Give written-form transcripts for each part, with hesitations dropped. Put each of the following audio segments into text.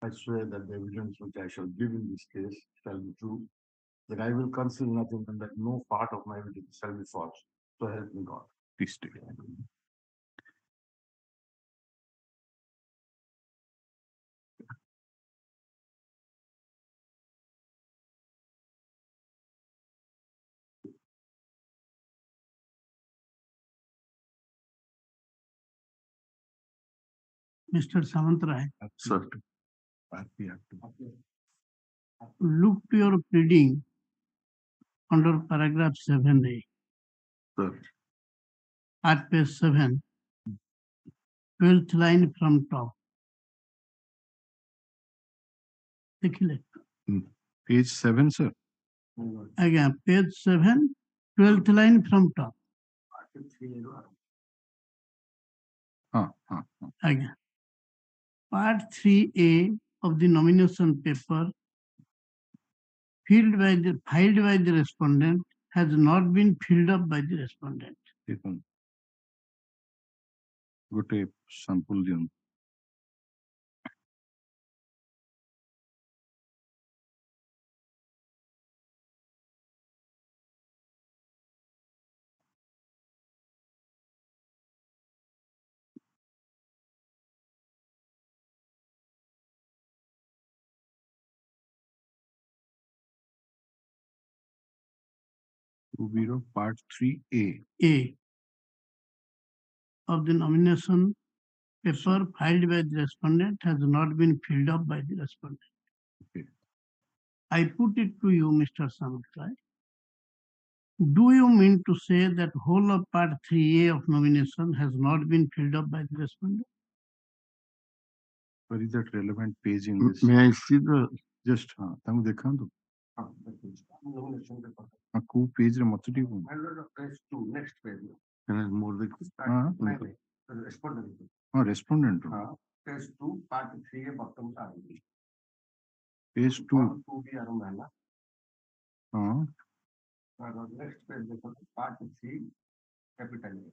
I swear that the evidence which I shall give in this case shall be true, that I will conceal nothing and that no part of my evidence shall be false. So help me God. Please take. Mr. Samantrai, Sir. look to your pleading under paragraph 7A Sir. at page 7, 12th line from top. देखिले Page 7, sir. again page 7, 12th line from top. Again, part 3A of the nomination paper filed by the respondent has not been filled up by the respondent. देखो गोटे sample दियन. Bureau Part 3A. A of the nomination paper filed by the respondent has not been filled up by the respondent. Okay. I put it to you, Mr. Samantrai. Do you mean to say that whole of part 3A of nomination has not been filled up by the respondent? Where is that relevant page in this? May I see the Just तांको देखांतु. को page रे मत Tipu. page 2, next page. Can I more the respondent. Respondent. Page 2, part 3 bottom side. Page 2. 2 भी आरंभ है ना. Next page देखो, part 3 capital A.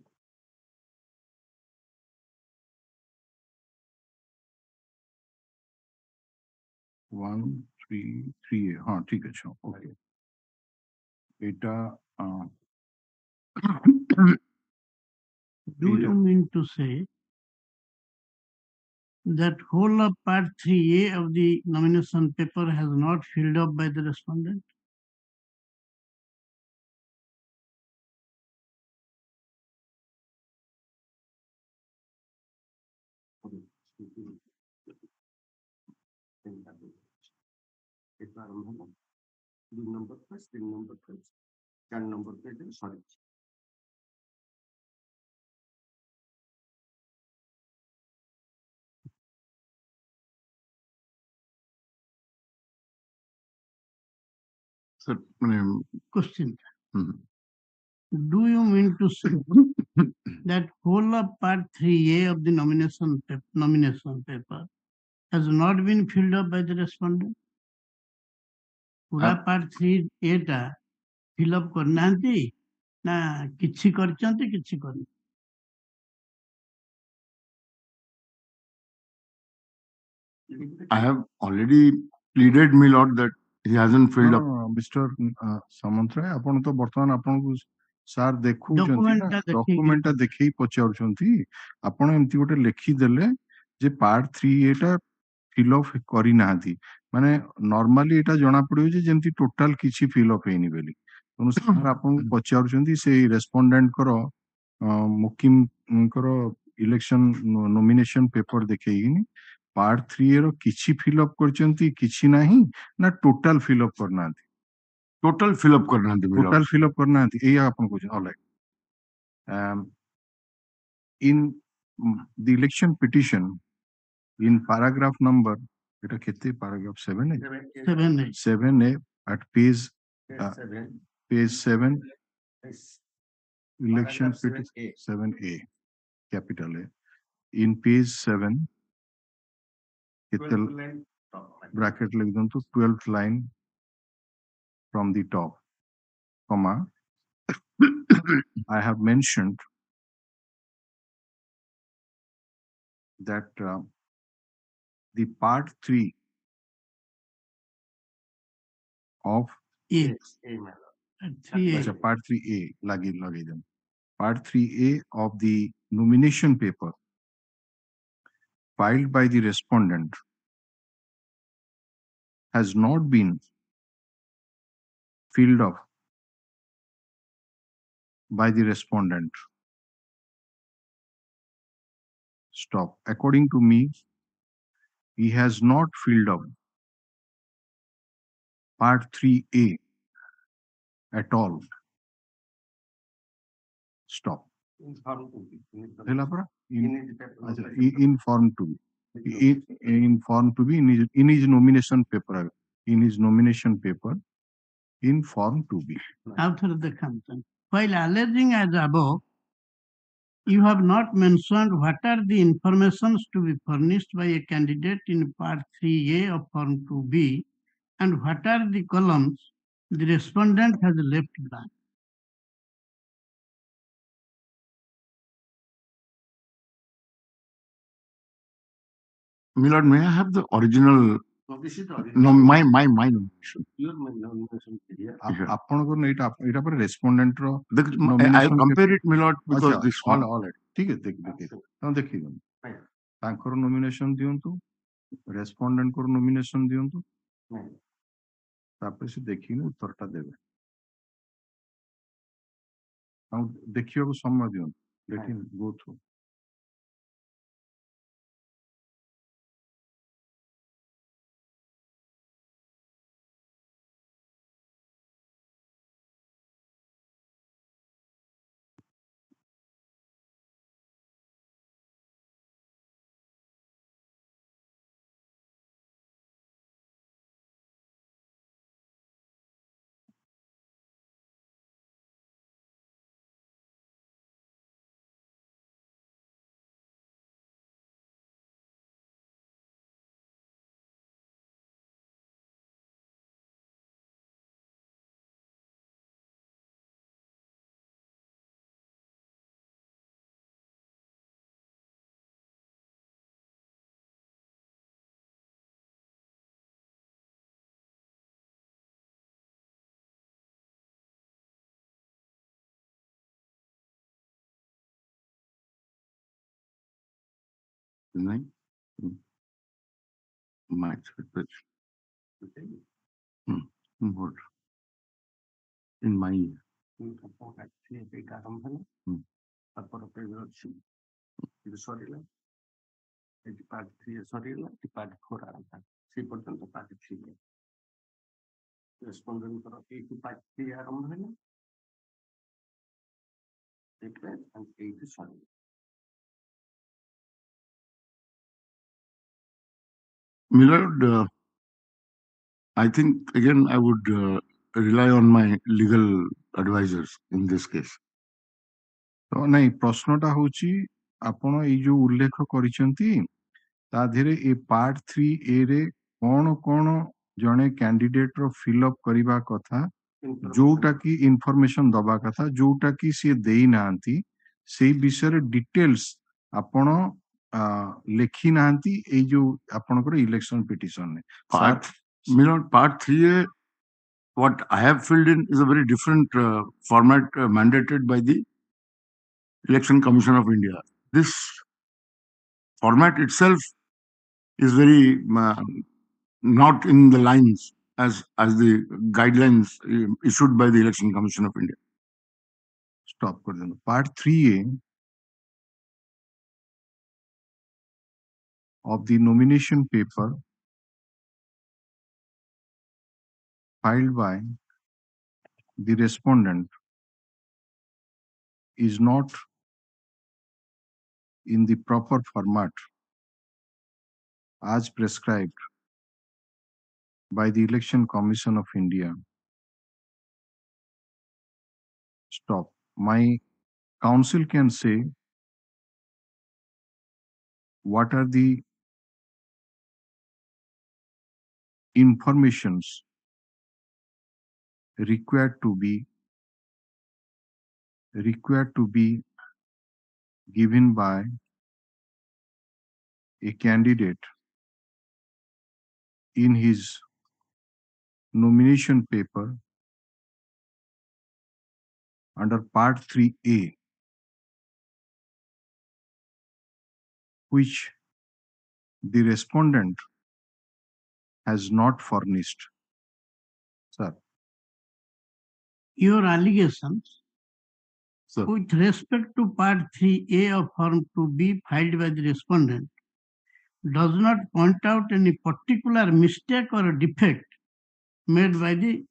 1, 3, 3A. हाँ ठीक है अच्छा. Okay. Eta. Do you mean to say that whole of part 3A of the nomination paper has not filled up by the respondent? Number first, number first, 10 number page, sorry. Sir, Question. Do you mean to say that whole of part 3A of the nomination paper has not been filled up by the respondent? पूरा part 3A टा fill up करनांती ना किछि करचंती किछि करनी. I have already pleaded, my lord, that he hasn't filled up. Mr. Samantrai, ଆପଣ ତ ବର୍ତ୍ତମାନ ଆପଣଙ୍କୁ ସାର୍ Document ଟା ଦେଖୁଛନ୍ତି ଡକ୍ୟୁମେଣ୍ଟ ଟା ଦେଖେଇ ପଚାରୁଛନ୍ତି ଆପଣ ଏମିତି ଗୋଟେ ଲେଖିଦେଲେ ଯେ ପାର୍ଟ 3A ଟା ଫିଲ୍ ଅପ୍ କରିନାହାନ୍ତି ମାନେ ନର୍ମାଲି ଏଟା ଜଣା ପଡିବ ଯେ ଯେମିତି ଟୋଟାଲ କିଛି ଫିଲ୍ ଅପ୍ ହେଇନି ବୋଲି ତେଣୁ ସାର୍ ଆପଣଙ୍କୁ ପଚାରୁଛନ୍ତି ସେଇ ରେସ୍ପଣ୍ଡେଣ୍ଟଙ୍କର ମୁକିମଙ୍କର ଇଲେକ୍ସନ ନୋମିନେସନ ପେପର ଦେଖେଇକିନି पार्ट 3 रो किछि फिल अप करचंती किछि नाही ना टोटल फिल अप करनांती. Total fill up करना है. टोटल फिल अप करनांती एई आपन को alright. In the election petition in paragraph number eta kete paragraph 7A at page 7 election petition 7A capital A in page 7 bracket लिख दूं तो 12th line from the top, comma, I have mentioned that the part 3 of A. Amen. At 3A. part 3A lagi them. Part 3A of the nomination paper filed by the respondent has not been filled up by the respondent. Stop. According to me, he has not filled up part 3A at all. Stop. Inform to be. ହେଲା ପରା? In his paper. अच्छा, in form to be. In form to be in his nomination paper. In his nomination paper, in form to be. Author the content. While alleging as above, you have not mentioned what are the informations to be furnished by a candidate in Part 3A of Form 2B and what are the columns the respondent has left blank. Milord, may I have the original? So this is the No, original. my nomination. Your nomination here. ଆପଣଙ୍କର ଏଇଟା ପରେ respondent ର I nomination compare paper- it, Milord, because ଆଚ୍ଛା, this all one. right, ଠିକ ଅଛି ଦେଖିଦିଅନ୍ତୁ ନାଇଁ। ତାଙ୍କର nomination ଦିଅନ୍ତୁ, respondent ଙ୍କର nomination ଦିଅନ୍ତୁ, ନାଇଁ। ତାପରେ ସେ ଦେଖିକି ଉତ୍ତରଟା ଦେବେ। ଆଉ ଦେଖିବାକୁ ସମୟ ଦିଅନ୍ତୁ, let him go through. Nine. My what? In my ଏଇଟା ଆରମ୍ଭ ହେଲା ତାପରେ ପେଜ ଅଛି ಇದು ସରିଲା ଏଠି ପାର୍ଟ 3 ସରିଲା ଏଠି ପାର୍ଟ 4 ଆରମ୍ଭ ସେ ପର୍ଯ୍ୟନ୍ତ ପାର୍ଟ 3 ରେସ୍ପଣ୍ଡେଣ୍ଟଙ୍କର ଏଇଠି ପାର୍ଟ 3 ଆରମ୍ଭ ହେଲା ଏଇଠି ସରିଲା। Milord, I think again I would rely on my legal advisors in this case. ତ ନାଇଁ ପ୍ରଶ୍ନଟା ହଉଛି ଆପଣ ଏଇ ଯୋଉ ଉଲ୍ଲେଖ କରିଛନ୍ତି ତା ଦେହରେ ଏ ପାର୍ଟ 3A ରେ କଣ ଜଣେ କ୍ୟାଣ୍ଡିଡେଟ ର ଫିଲ୍ ଅପ୍ କରିବା କଥା ଯୋଉଟା କି ଇନଫର୍ମେସନ ଦବା କଥା ଯୋଉଟା କି ସିଏ ଦେଇନାହାନ୍ତି ସେଇ ବିଷୟରେ ଡିଟେଲ୍ସ ଆପଣ ଲେଖି ନାହାନ୍ତି ଏଇ ଯୋଉ ଆପଣଙ୍କର election ପିଟିସନରେ। Milord, part 3A, what I have filled in is a very different format mandated by the Election Commission of India. This format itself is very not in the lines as the guidelines issued by the Election Commission of India. Stop कर देना। Part 3A of the nomination paper filed by the respondent is not in the proper format as prescribed by the Election Commission of India. Stop. My counsel can say what are the informations required to be given by a candidate in his nomination paper under Part 3A, which the respondent has not furnished. Sir. Your allegations Sir. with respect to Part 3A of Form 2B filed by the respondent does not point out any particular mistake or a defect made by the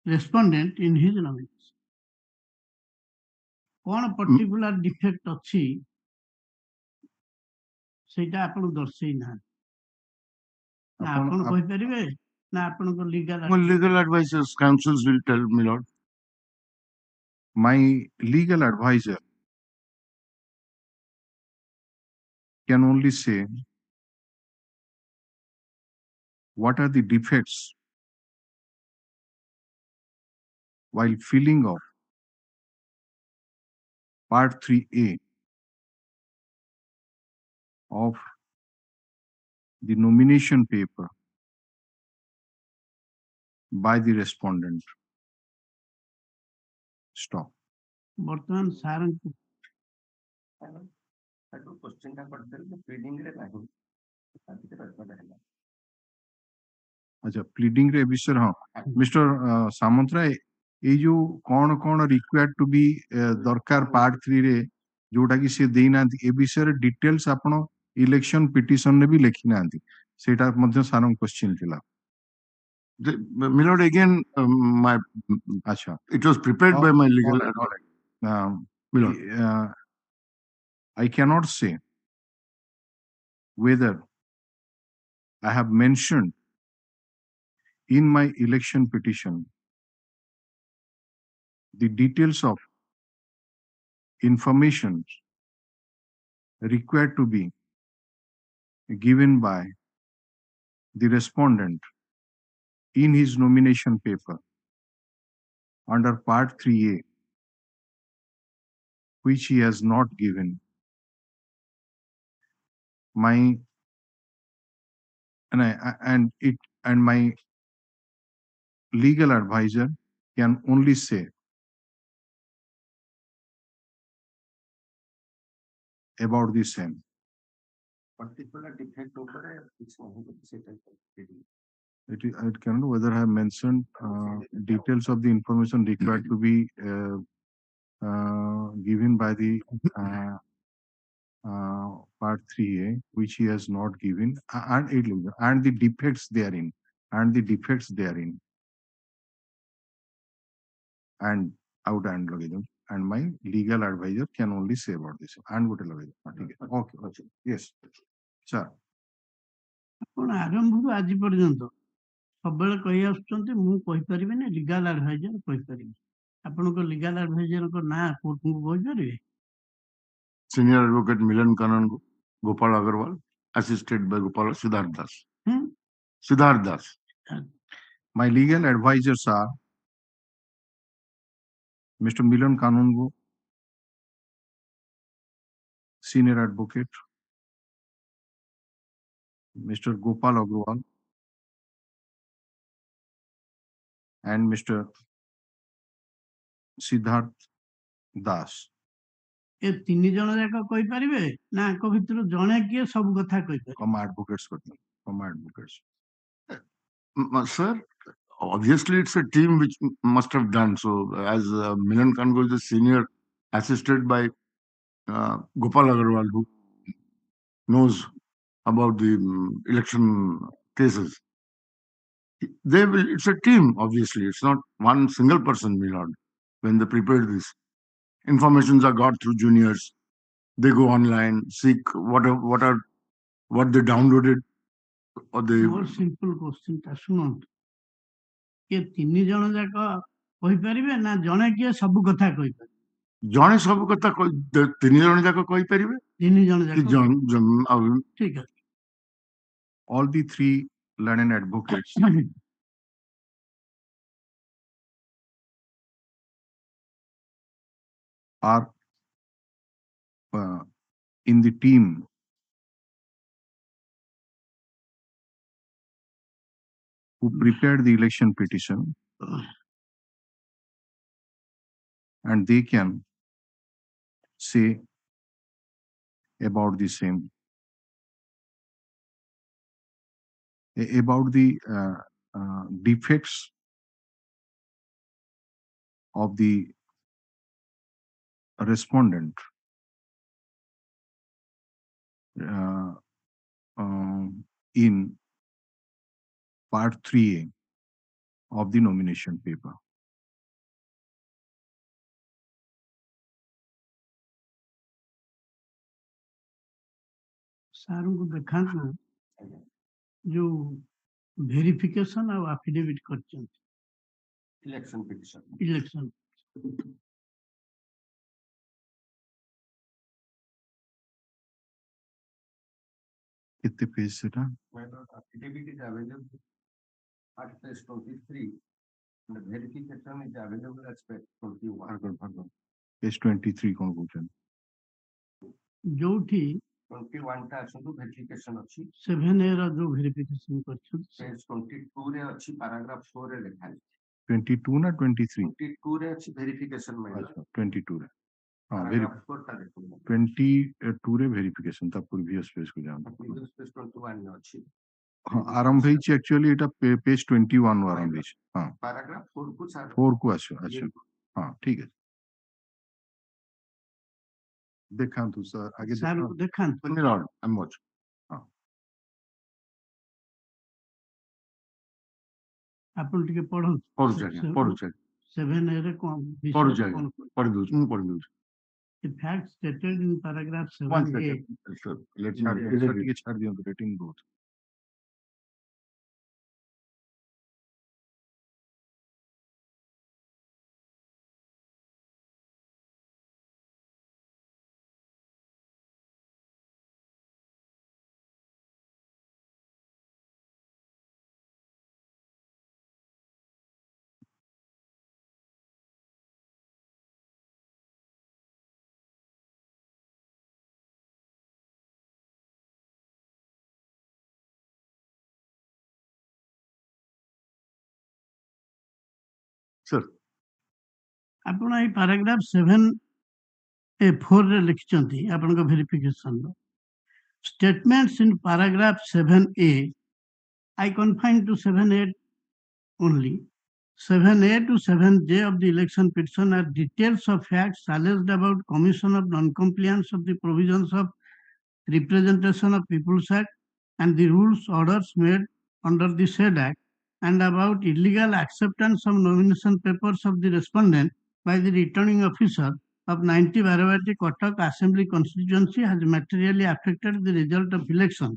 respondent in his nomination. कौन particular defect अच्छी सेटा आपण दर्शई ना आपण कहि परिबे ना आपण को legal legal advisors counsels will tell me, Lord. My legal advisor can only say what are the defects while filling of Part 3A of the nomination paper by the respondent. Stop. वर्तमान Saran question का पढ़ते हैं प्रीडिंग रे नहीं अच्छा pleading रे विषय हाँ मिस्टर सामंतराय ये जो कौन रिक्वायर्ड टू बी दरकार पार्ट 3 रे जोटा कि से देना ए विषय डिटेल्स आपण इलेक्शन पिटिशन ने भी लिखी ना सेटा मध्य सारन क्वेश्चन थिला Milord, again, my अच्छा it was prepared by my legal Milord, I cannot say whether I have mentioned in my election petition the details of information required to be given by the respondent in his nomination paper under Part 3A, which he has not given. My legal advisor can only say about the same. particular defect over it's It cannot whether I have mentioned details of the information required to be given by the Part 3A, which he has not given, and the defects therein, and I would and my legal advisor can only say about this. And would okay, yes, sir. ଆପଣ ଆରମ୍ଭରୁ ଆଜି ପର୍ଯ୍ୟନ୍ତ ସବୁବେଳେ କହି ଆସୁଛନ୍ତି ମୁଁ କହିପାରିବିନି legal adviser କହିପାରିବି ଆପଣଙ୍କ ଲିଗାଲ ଆଡଭାଇଜରଙ୍କ ନାଁ କୋର୍ଟଙ୍କୁ କହିପାରିବେ Senior Advocate Milan Kanangu, Gopal Agarwal, assisted by Gopal Siddharth Das. Siddharth Das. My legal advisors are Mr. Milan Kanungu, Senior Advocate, Mr. Gopal Agarwal, and Mr. Siddharth Das. ଏ ତିନି ଜଣ ଯାକ କହିପାରିବେ ନା ଆଙ୍କ ଭିତରୁ ଜଣେ କିଏ ସବୁ କଥା କହିପାରିବେ Come advocates. Sir, obviously it's a team which must have done so. As Milan Kanangu is the senior, assisted by Gopal Agarwal, who knows about the election cases. It's a team, obviously. It's not one single person, Milord. When they prepared this, informations are got through juniors. They go online, seek what they downloaded, or they. ମୋର simple question ଟା ଶୁଣନ୍ତୁ କିଏ ତିନି ଜଣ ଯାକ କହିପାରିବେ ନା ଜଣେ କିଏ ସବୁ କଥା କହିପାରିବେ ଜଣେ ସବୁ କଥା ତିନି ଜଣ ଯାକ କହିପାରିବେ ତିନି ଜଣ ଯାକ ଠିକ ଅଛି all the three learned advocates are in the team who prepared the election petition, and they can say about the same, about the defects of the respondent in part 3A of the nomination paper. Sir ଙ୍କୁ ଦେଖାନ୍ତୁ ଯୋଉ verification ଆଉ affidavit କରିଛନ୍ତି election petition election କେତେ ପେଜ ସେଟା? affidavit is available at page 23 and the verification is available at page 21. page 23 କଣ କହୁଛନ୍ତି? ଯୋଉଠି 21 ଟା ଆସନ୍ତୁ verification ଅଛି 7A ର ଯୋଉ ଭେରିଫିକେସନ କରିଛନ୍ତି page 22 ରେ ଅଛି paragraph 4 ରେ ଲେଖା ଅଛି 22 ନା 23? 22 ରେ ଅଛି verification ପାଇଁ ଆଚ୍ଛା 22 ରେ ହଁ paragraph 4 ଟା ଦେଖନ୍ତୁ 22 ରେ ଭେରିଫିକେସନ ତା previous page କୁ ଯାଆନ୍ତୁ। previous page 21 ରେ ଅଛି ହଁ ଆରମ୍ଭ ହେଇଛି actually ଏଟା page 21 ରୁ ଆରମ୍ଭ ହେଇଛି। ହଁ paragraph 4 କୁ ଛାଡ଼ 4 କୁ ଆସିବ। ଆଚ୍ଛା ହଁ ଠିକ ଅଛି ଦେଖାନ୍ତୁ ସାର୍ ଆଗେ ସାର୍ ଙ୍କୁ ଦେଖାନ୍ତୁ I'm watching. ଆପଣ ଟିକେ ପଢନ୍ତୁ ପଢୁଛି ଆଜ୍ଞା ପଢୁଛି 7A ରେ କଣ ପଢୁଛି ବିଷୟ ଆଜ୍ଞା କଣ ପଢି ଦଉଛି ମୁଁ ପଢି ଦଉଛି। The facts stated in paragraph One 7A second. Sir, let me ଛାଡି read ଦିଅନ୍ତୁ, it. ଟିକେ ଛାଡି ଦିଅନ୍ତୁ ରେଟିଂ ବହୁତ। Sir, ଆପଣ ଏଇ paragraph 7A4 ରେ ଲେଖିଛନ୍ତି ଆପଣଙ୍କ ଭେରିଫିକେସନ ର statements in paragraph 7A I confine to 7A only 7A to 7J of the election petition are details of facts alleged about commission of non-compliance of the provisions of Representation of People's Act and the rules orders made under the said act and about illegal acceptance of nomination papers of the respondent by the returning officer of 90 Baravati Kotak Assembly constituency has materially affected the result of election.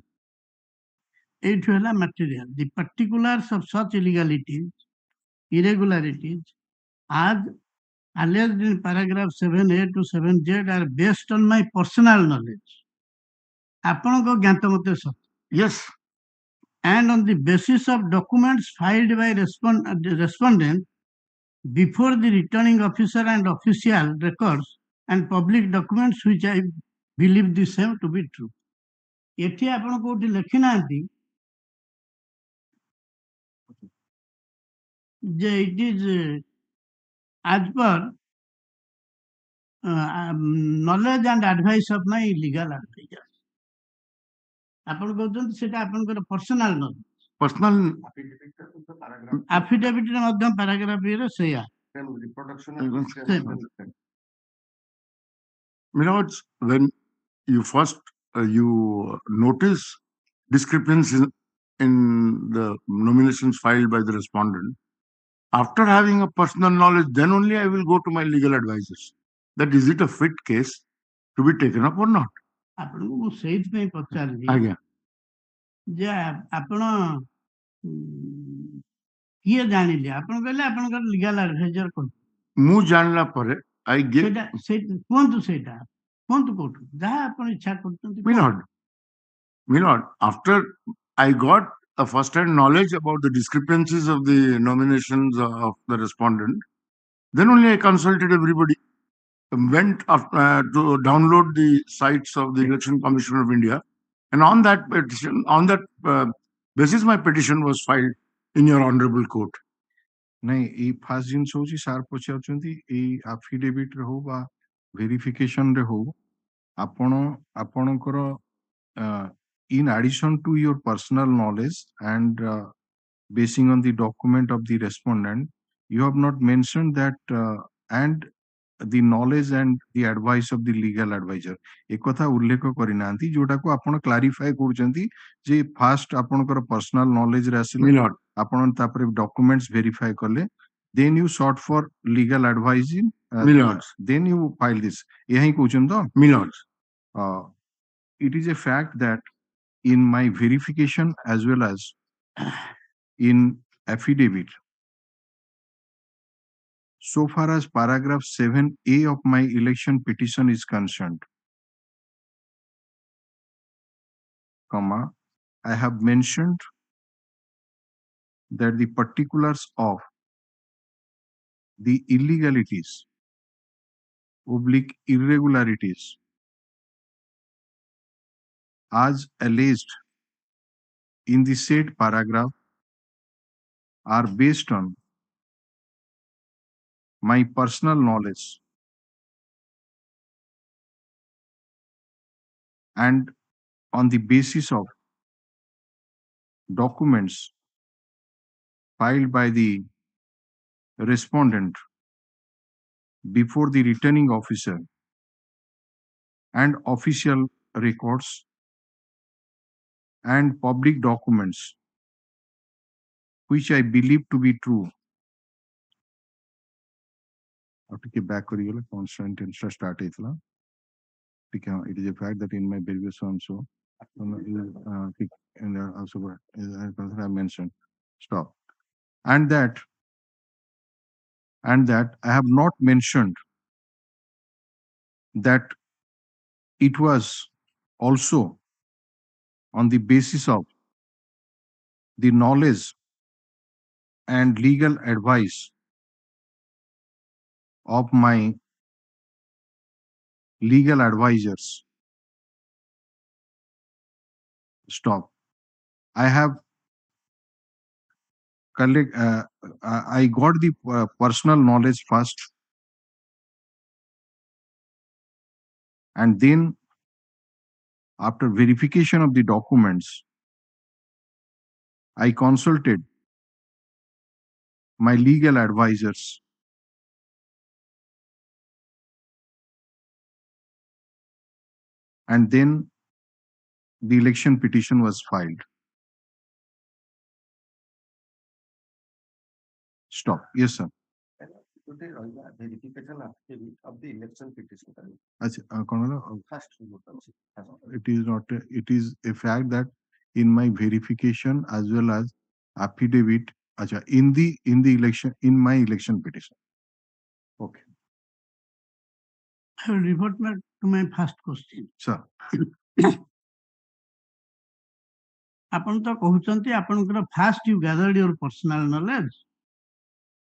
ଏଇଠୁ ହେଲା material. The particulars of such illegalities, irregularities as alleged in paragraph 7A to 7Z are based on my personal knowledge. ଆପଣଙ୍କ ଜ୍ଞାତ ମତେ ସତ yes, and on the basis of documents filed by respondent before the returning officer and official records and public documents which I believe the same to be true. ଏଠି ଆପଣ କୋଉଠି ଲେଖି ନାହାନ୍ତି ଯେ it is as per knowledge and advice of my legal advisor. ଆପଣ କହୁଛନ୍ତି ସେଟା ଆପଣଙ୍କର ପର୍ସନାଲ ନଲେଜ personal affidavit ଟା ତ paragraph ଆଫିଡେଭିଟ ରେ ମଧ୍ୟ ପାରାଗ୍ରାଫ ରେ ସେଇଆ same reproduction Same. you know it's when you first you notice discrepancies in the nominations filed by the respondent. After having a personal knowledge, then only I will go to my legal advisors. That is it a fit case to be taken up or not? ଆପଣଙ୍କୁ ମୁଁ ସେଇଥିପାଇଁ ପଚାରିଲି ଆଜ୍ଞା ଯେ ଆପଣ କିଏ ଜାଣିଲେ ଆପଣ କହିଲେ ଆପଣଙ୍କର ଲିଗାଲ ଆଡଭାଇଜର କହିଲେ ମୁଁ ଜାଣିଲା ପରେ I give ସେଇଟା କୁହନ୍ତୁ ସେଇଟା କୁହନ୍ତୁ କୋଉଠୁ ଯାହା ଆପଣ ଇଚ୍ଛା କରୁଛନ୍ତି Milord, after I got a first-hand knowledge about the discrepancies of the nominations of the respondent, then only I consulted everybody, went to download the sites of the Election Commission of India, and on that petition, on that basis, my petition was filed in your honorable court. ନାଇଁ ଏଇ first ଜିନିଷ ହଉଛି sir ପଚାରୁଛନ୍ତି ଏଇ affidavit ରେ ହଉ ବା verification ରେ ହଉ ଆପଣଙ୍କର in addition to your personal knowledge and basing on the document of the respondent, you have not mentioned that and the knowledge and the advice of the legal advisor. एकथा उल्लेख करिनांती जोटाको आपण clarify करूचंती जे fast आपणकर personal knowledge रे आसिला Milord, आपण तापरे documents verify करले then you sought for legal advice Milord, then you file this यही कहउचन तो Milord, it is a fact that in my verification as well as in affidavit, so far as paragraph 7A of my election petition is concerned, comma, I have mentioned that the particulars of the illegalities oblique irregularities as alleged in the said paragraph are based on my personal knowledge and on the basis of documents filed by the respondent before the returning officer and official records and public documents which I believe to be true. Okay, back करिएला constant interest start ହେଇଥିଲା ठीक है. It is a fact that in my previous one so and also I mentioned stop and that I have not mentioned that it was also on the basis of the knowledge and legal advice of my legal advisors. Stop. I have I got the personal knowledge first, and then after verification of the documents, I consulted my legal advisors and then the election petition was filed. Stop. Yes, sir. Verification affidavit of the election petition. First, it is not. It is a fact that in my verification as well as affidavit, in the election, in my election petition. Okay. I will revert back to my first question. Sir. आपण तो कहउचंती आपनकर fast you gathered your personal knowledge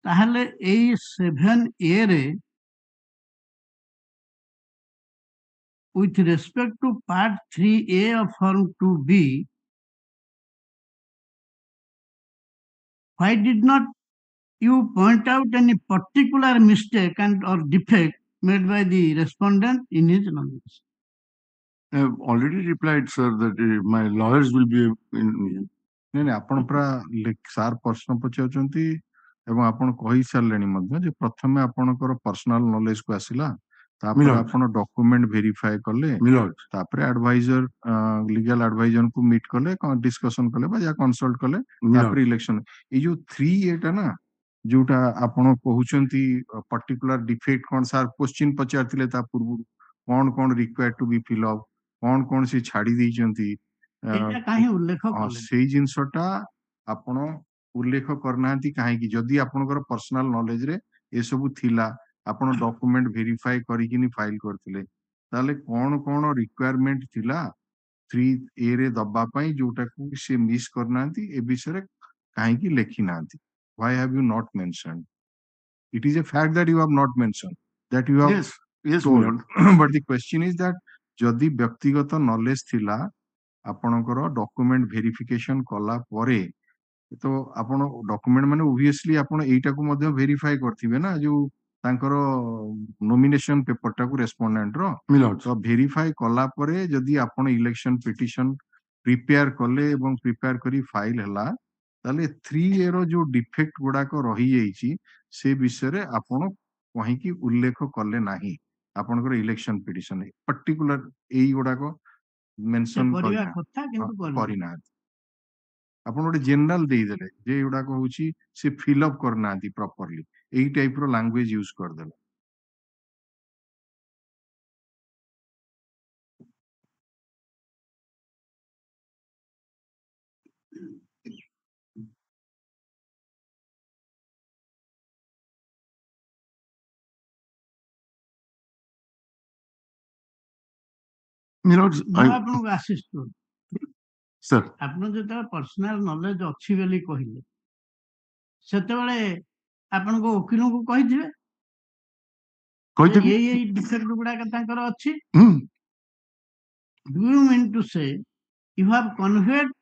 ताहले एई 7A रे with respect to part 3A of form 2B, why did not you point out any particular mistake and or defect made by the respondent in his knowledge? I have already replied, sir, that my lawyers will be in. नहीं आपण पूरा सार प्रश्न पचाउचंती एवं आपण कहि सारलेनी मध्ये जे प्रथमे आपणकर पर्सनल नॉलेज को आसिला तापर आपण डॉक्यूमेंट वेरीफाई करले तापर एडवाइजर लीगल एडवाइजर को मीट करले डिस्कशन करले बा या कंसल्ट करले तापर इलेक्शन ए जो 3 एटा ना जोटा आपण कहउचंती पर्टिकुलर डिफेक्ट कोन सार क्वेश्चन पचारथिले ता पूर्व कोन required to be fill up कोन से छाडी दैचंती एटा काहे उल्लेख करले सेई जिंसटा आपण उल्लेख करनांती काहे कि जदी आपनकर पर्सनल नॉलेज रे ए सब थिला आपण डॉक्यूमेंट वेरीफाई करिकिनी फाइल करथिले ताले कोन रिक्वायरमेंट थिला 3A रे दबा पई जोटा को से मिस करनांती ए विषय काहे कि लेखि नांती. Why have you not mentioned? It is a fact that you have not mentioned that you have yes told. But the question is that जदी व्यक्तिगत नॉलेज थिला आपणकर डॉक्यूमेंट वेरिफिकेशन कला परे तो आपण डॉक्यूमेंट माने ओबियसली आपण एटा को मध्ये वेरीफाई करथिबे ना जो तांकर नॉमिनेशन पेपर टा को रेस्पोंडेंट रो मिलॉर्ड तो वेरीफाई कला परे जदि आपण इलेक्शन पिटिशन प्रिपेयर कले एवं प्रिपेयर करी फाइल हला ताले 3A रो जो डिफेक्ट गुडा को रही जाईची से विषय रे आपण कहीं की उल्लेख कले नाही आपनकर इलेक्शन पिटिशन पर्टिकुलर एई गुडा को मेंशन କରିବା କଥା କିନ୍ତୁ କରିନାହାନ୍ତି। କରିना ଆପଣ ଗୋଟେ ଜେନେରାଲ ଦେଇଦେଲେ ଯେ ଏଗୁଡାକ ହଉଛି ସେ ଫିଲ୍ ଅପ୍ କରିନାହାନ୍ତି ପ୍ରପରଲି ଏଇ ଟାଇପ ର ଲାଙ୍ଗୁଏଜ ୟୁଜ କରିଦେଲେ। मिलॉर्ड ମୁଁ ଆପଣଙ୍କୁ ଆସିଷ୍ଟ କରୁଛି। सर ଆପଣ ଯେତେବେଳେ ପର୍ସନାଲ ନଲେଜ ଅଛି ବୋଲି କହିଲେ ସେତେବେଳେ ଆପଣଙ୍କ ଓକିଲଙ୍କୁ କହିଥିବେ ଯେ କହିଥିଲି ଏଇ ଡିଫେକ୍ଟ ଗୁଡାକ ତାଙ୍କର ଅଛି। Do you mean to say you have conveyed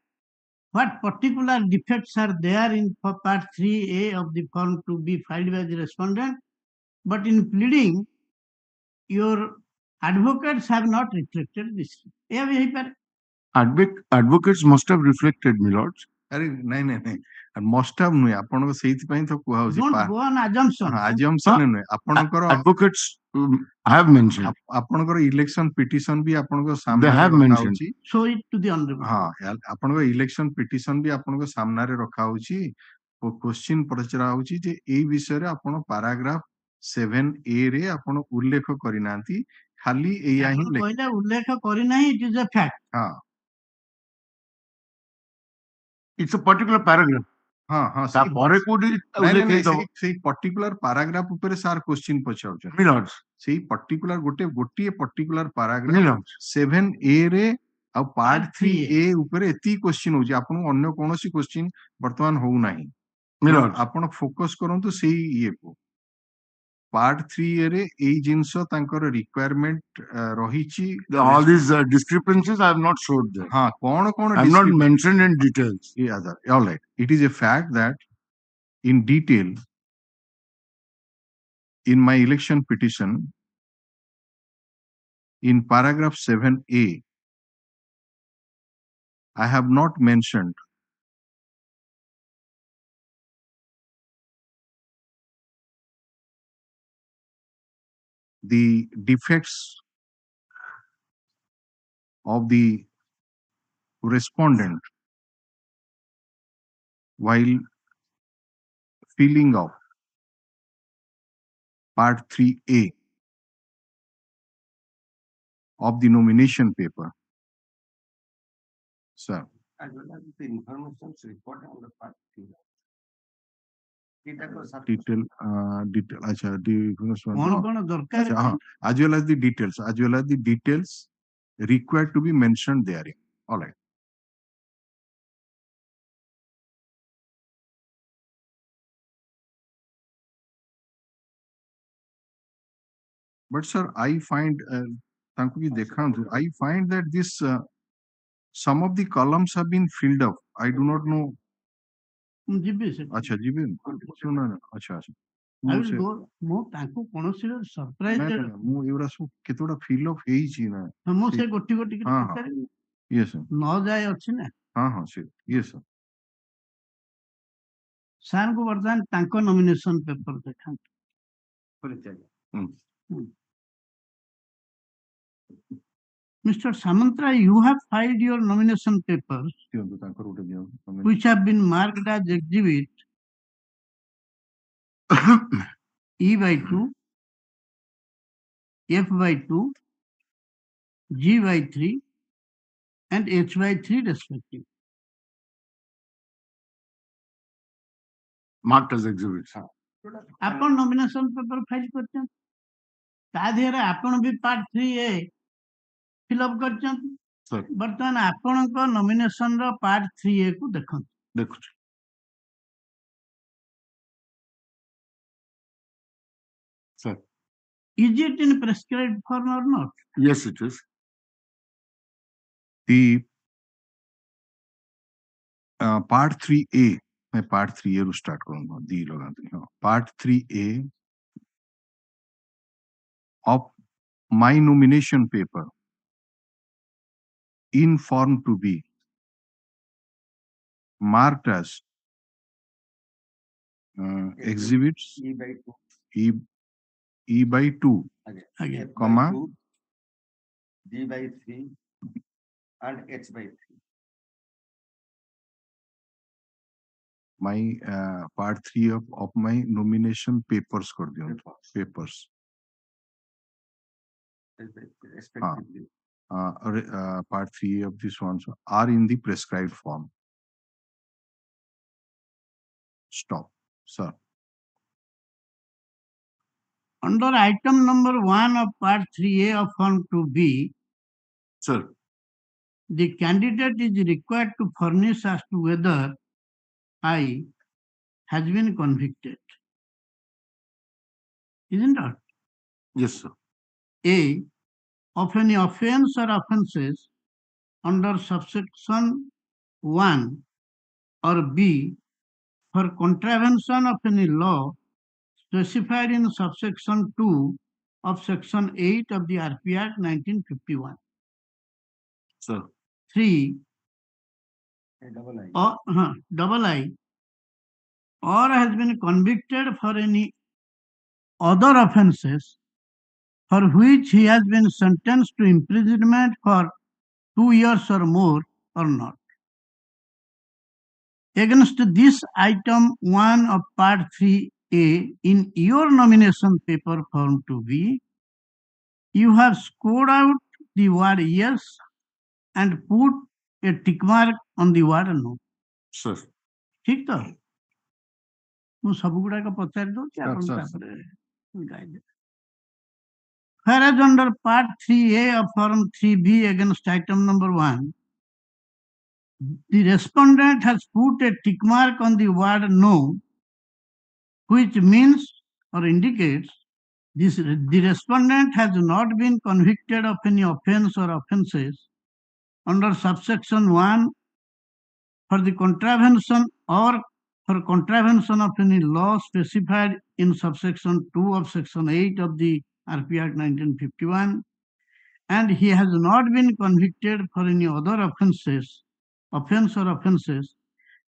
what particular defects are there in part 3A of the form to be filed by the respondent, but in pleading your advocates have not reflected this? ଏହା ବି ହେଇପାରେ। advocates must have reflected, milord. ଆରେ ନାଇଁ ନାଇଁ ନାଇଁ ମଷ୍ଟ have ନୁହେଁ ଆପଣଙ୍କ ସେଇଥିପାଇଁ ତ କୁହା ହଉଛି Don't go on assumption. ଆଜମ୍ପସନ ନୁହେଁ ଆପଣଙ୍କର advocates have mentioned, ଆପଣଙ୍କର ଇଲେକ୍ସନ ପିଟିସନ ବି ଆପଣଙ୍କ they ସାମ୍ନାରେ have ରଖା mentioned। ହଉଛି। Show it to the honorable. ହଁ ଆପଣଙ୍କ ଇଲେକ୍ସନ ପିଟିସନ ବି ଆପଣଙ୍କ ସାମ୍ନାରେ ରଖା ହଉଛି କ୍ୱେଶ୍ଚିନ୍ ପଚରା ହଉଛି ଯେ ଏଇ ବିଷୟରେ ଆପଣ ପାରାଗ୍ରାଫ 7A ରେ ଆପଣ ଉଲ୍ଲେଖ କରିନାହାନ୍ତି ଖାଲି ଏଇଆ ହିଁ ଆପଣ କହିଲେ ଉଲ୍ଲେଖ କରିନାହିଁ, it is a fact। ହଁ It's a particular paragraph। ହଁ ହଁ ତା ପରେ କୋଉଠି ଉଲ୍ଲେଖ ହେଇଥିବ ସେଇ ପର୍ଟିକୁଲାର ପାରାଗ୍ରାଫ ଉପରେ ସାର୍ କ୍ୱେଶ୍ଚିନ୍ ପଚାରୁଛନ୍ତି। ମିଲॉर्ड ସେଇ ପର୍ଟିକୁଲାର ଗୋଟିଏ ପର୍ଟିକୁଲାର ପାରାଗ୍ରାଫ ମିଲॉर्ड 7A ରେ ଆଉ ପାର୍ଟ Part 3A ଉପରେ ଏତିକି କ୍ୱେଶ୍ଚିନ୍ ହଉଛି ଆପଣଙ୍କୁ ଅନ୍ୟ କୌଣସି କ୍ୱେଶ୍ଚିନ୍ ବର୍ତ୍ତମାନ ହଉନାହିଁ। ମିଲॉर्ड ଆପଣ ଫୋକସ କରନ୍ତୁ ସେଇ ଇଏକୁ। ପାର୍ଟ 3A ରେ ଏଇ ଜିନିଷ ତାଙ୍କର ରିକ୍ୱାରମେଣ୍ଟ ରହିଛି। all these discrepancies I have not showed there। ହଁ କଣ କଣ I have not mentioned in details। all right, it is a fact that in detail in my election petition in paragraph 7A I have not mentioned the defects of the respondent while filling out part 3A of the nomination paper. Sir, as well as the information report on the part 3. detail, acha, କଣ ଦରକାର as well as the details required to be mentioned therein. All right. But sir, I find I find that this some of the columns have been filled up. I do not know. ମୁଁ ଯିବି ସେଠି। अच्छा ଯିବେ ଶୁଣ अच्छा I will go। ମୁଁ ତାଙ୍କୁ କୌଣସି ସରପ୍ରାଇଜ ମୁଁ ଏଗୁଡା ସବୁ କେତେଗୁଡା ଫିଲ୍ ଅପ୍ ହେଇଛି ନା ମୁଁ ସେ ଗୋଟି ଗୋଟି ପଚାରିବି। yes sir 9 ଯାଏ ଅଛି ନା। ହଁ ସେ yes sir ସାର୍ଙ୍କୁ ବର୍ତ୍ତମାନ ତାଙ୍କ ନମିନେସନ ପେପର ଦେଖାନ୍ତୁ। Mr. Samantara, you have filed your nomination papers which have been marked as exhibit E/2, F/2, G/3 and H/3 respectively. marked as exhibits। ଆପଣ ନମିନେସନ ପେପର ଫାଇଲ କରିଛନ୍ତି, ତା ଦେହରେ ଆପଣ ବି ପାର୍ଟ 3A ଫିଲ୍ଅପ୍ କରିଛନ୍ତି। ବର୍ତ୍ତମାନ ଆପଣଙ୍କ nomination ର ପାର୍ଟ 3A କୁ ଦେଖନ୍ତୁ। ଦେଖୁଛୁ sir। Is it in prescribed form or not? Yes, it is। The part 3A मैं पार्ट 3A ରୁ ଷ୍ଟାର୍ଟ କରୁଛି ଦି ଲଗାନ୍ତୁନି ହଁ part 3A of my nomination paper in form to be marked as exhibits E by 2. E by 2 Again. F comma by 2, G by 3, and H by 3. my part 3 of my nomination papers कर दियो papers Respectively. part 3 of this one are in the prescribed form. Stop, sir. Under item number 1 of part 3A of form 2B, Sir, the candidate is required to furnish as to whether I has been convicted. Isn't it? yes, sir. A, of any offense or offenses under subsection 1, or B, for contravention of any law specified in subsection 2 of section 8 of the RP Act 1951. Sir, 3, Double I. double I, or has been convicted for any other offences for which he has been sentenced to imprisonment for 2 years or more, or not. Against this item 1 of part 3A in your nomination paper form 2B, you have scored out the word yes and put a tick mark on the word no. sir. ठीक तो ମୁଁ ସବୁ ଗୁଡାକ ପଚାରି ଦଉଛି Sir, ଆପଣ sir, ତାପରେ ଗାଇଦେବେ. Whereas under part 3A of form 3B against item number 1, the respondent has put a tick mark on the word no, which means or indicates the respondent has not been convicted of any offense or offenses under subsection 1 for the contravention or for contravention of any law specified in subsection 2 of section 8 of the RP Act 1951, and he has not been convicted for any other offense or offenses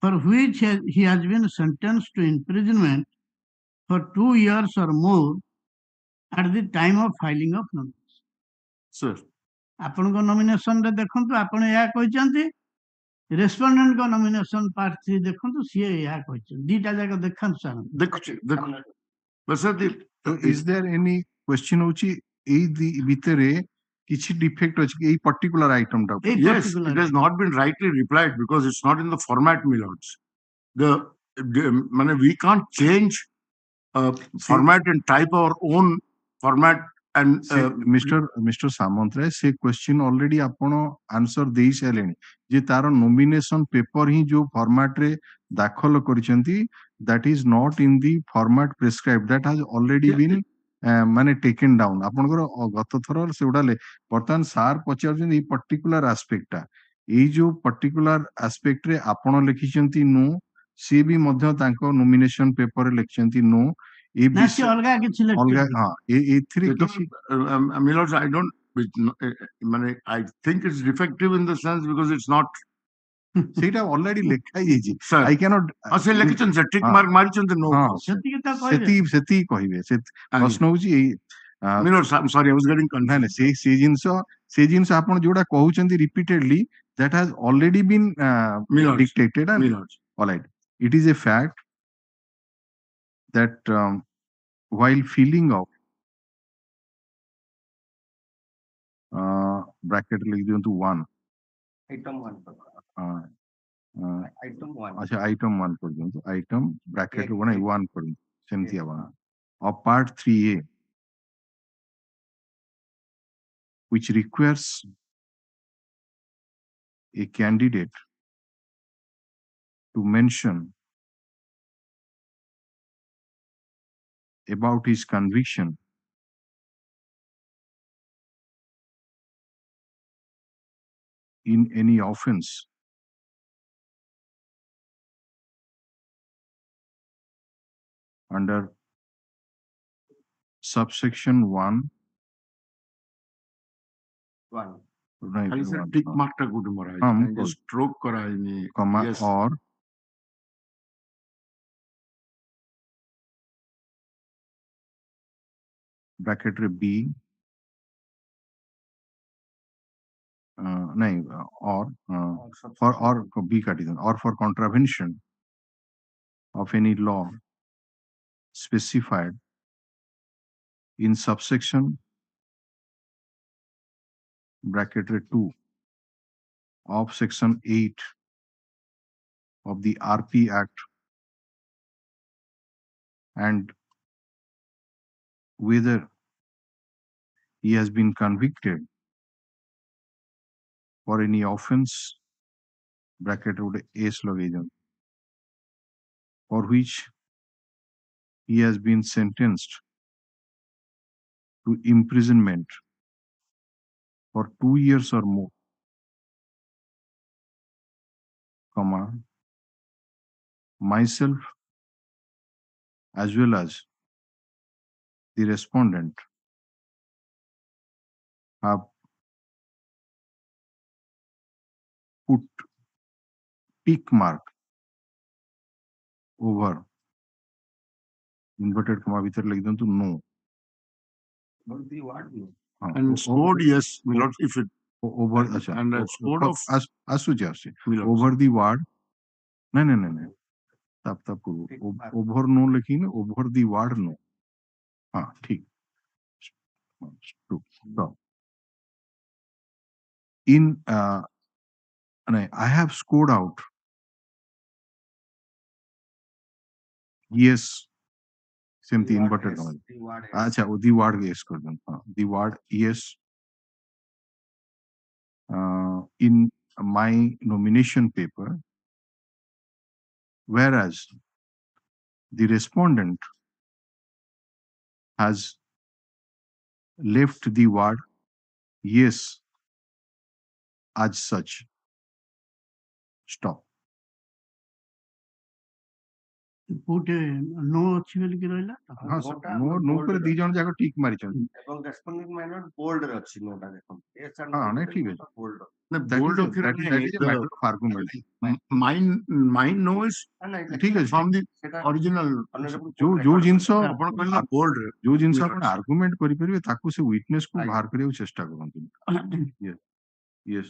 for which he has been sentenced to imprisonment for 2 years or more at the time of filing of nomination. Sir, ଆପଣଙ୍କ nomination ରେ ଦେଖନ୍ତୁ ଆପଣ ଏହା କହିଛନ୍ତି, ରେସ୍ପଣ୍ଡେଣ୍ଟ ଙ୍କ nomination part 3 ଦେଖନ୍ତୁ ସିଏ ଏହା କହିଛନ୍ତି, ଦିଟା ଯାକ ଦେଖାନ୍ତୁ sir. but sir, is there any question होची एई भितरे किछि डिफेक्ट अछि एई पर्टिकुलर आइटम टा एई yes, particular it has not been rightly replied because it's not in the format, my lords. We can't change format and type our own format and Mr. Samantrae से question already आपण answer देई सालेनी जे तार nomination paper ही जो format रे दाखल करिसेंती that is not in the format prescribed, that has already been माने taken down आपनकर गत थर सेउडाले बर्तमान सार पचारछन ई पर्टिकुलर एस्पेक्ट टा एई जो पर्टिकुलर एस्पेक्ट रे आपण लिखिसेंती नो से भी मध्य तांको नॉमिनेशन पेपर रे लिखिसेंती नो ए ना से अलगा किछि अलगा लेक्चर हां एथिरे किछि my lords, I think it's defective in the sense because it's not. सेटा ऑलरेडी लिखा ही जी Sir, आई कैन नॉट से लिखिछन से टिक मार्क मारिछन नो. ସେତିକି ତ କହିବେ. सेती कहिबे से प्रश्न होची एई My lords, I'm sorry, I was getting ना confused. से जिंस आपण जोडा कहउचंती repeatedly that has already been My lords, dictated and my lords. all right, it is a fact that while filling of bracket लिख दियंतु 1 Item 1. Item 1. अच्छा item 1 कर दियंतु item bracket Yes, 1 कर सेमति आबा of part 3A which requires a candidate to mention about his conviction in any offense under subsection 1 One. right, खाली sir one, tick mark टा कोठे मरा है हम जो स्ट्रोक करा है नि comma yes or bracket रे B नहीं or or B काटी दें or for contravention of any law specified in subsection bracket रे 2 of section 8 of the RP Act and whether he has been convicted for any offense bracket would S location for which he has been sentenced to imprisonment for 2 years or more, comma, myself as well as the respondent have put tick mark over inverted comma भीतर लिख दें तो no. But the what no? and scored yes my lord if it over अच्छा and scored of असुजासी my lord over the word नहीं तब over no लिखी ना over the word no हाँ ठीक true so in I have scored out yes same thing inverted comma The word is. अच्छा वो the word yes कर दें हाँ the word yes in my nomination paper whereas the respondent has left the word yes as such stop put no ଅଛି ବୋଲି କି ରହିଲା हाँ No ଟା नो ଆମର नो bold पर ରେ ଦି ଅଛି। ଜଣ ଯାକ ଠିକ ମାରିଛନ୍ତି ଏବଂ respondent minor bold ରେ ଅଛି ନୋଟା ଦେଖନ୍ତୁ yes and ହଁ no ନାଇଁ ରେ ଠିକ no ଅଛି ଟା bold ଅଛି। the that bold is of that is a matter of argument mine no is ନାଇଁ ଠିକ ଅଛି from the ସେଟା original honorable ଯୋଉ court ଯୋଉ record ଜିନିଷ କରିଦେଲା। ଆପଣ କହିଲେ bold ରେ ଯୋଉ ଜିନିଷ my ଆପଣ lords. ଆର୍ଗୁମେଣ୍ଟ କରିପାରିବେ ତାକୁ ସେ ୱିଟନେସ କୁ ଆଜ୍ଞା। ବାହାର କରିବାକୁ ଚେଷ୍ଟା କରନ୍ତୁ yes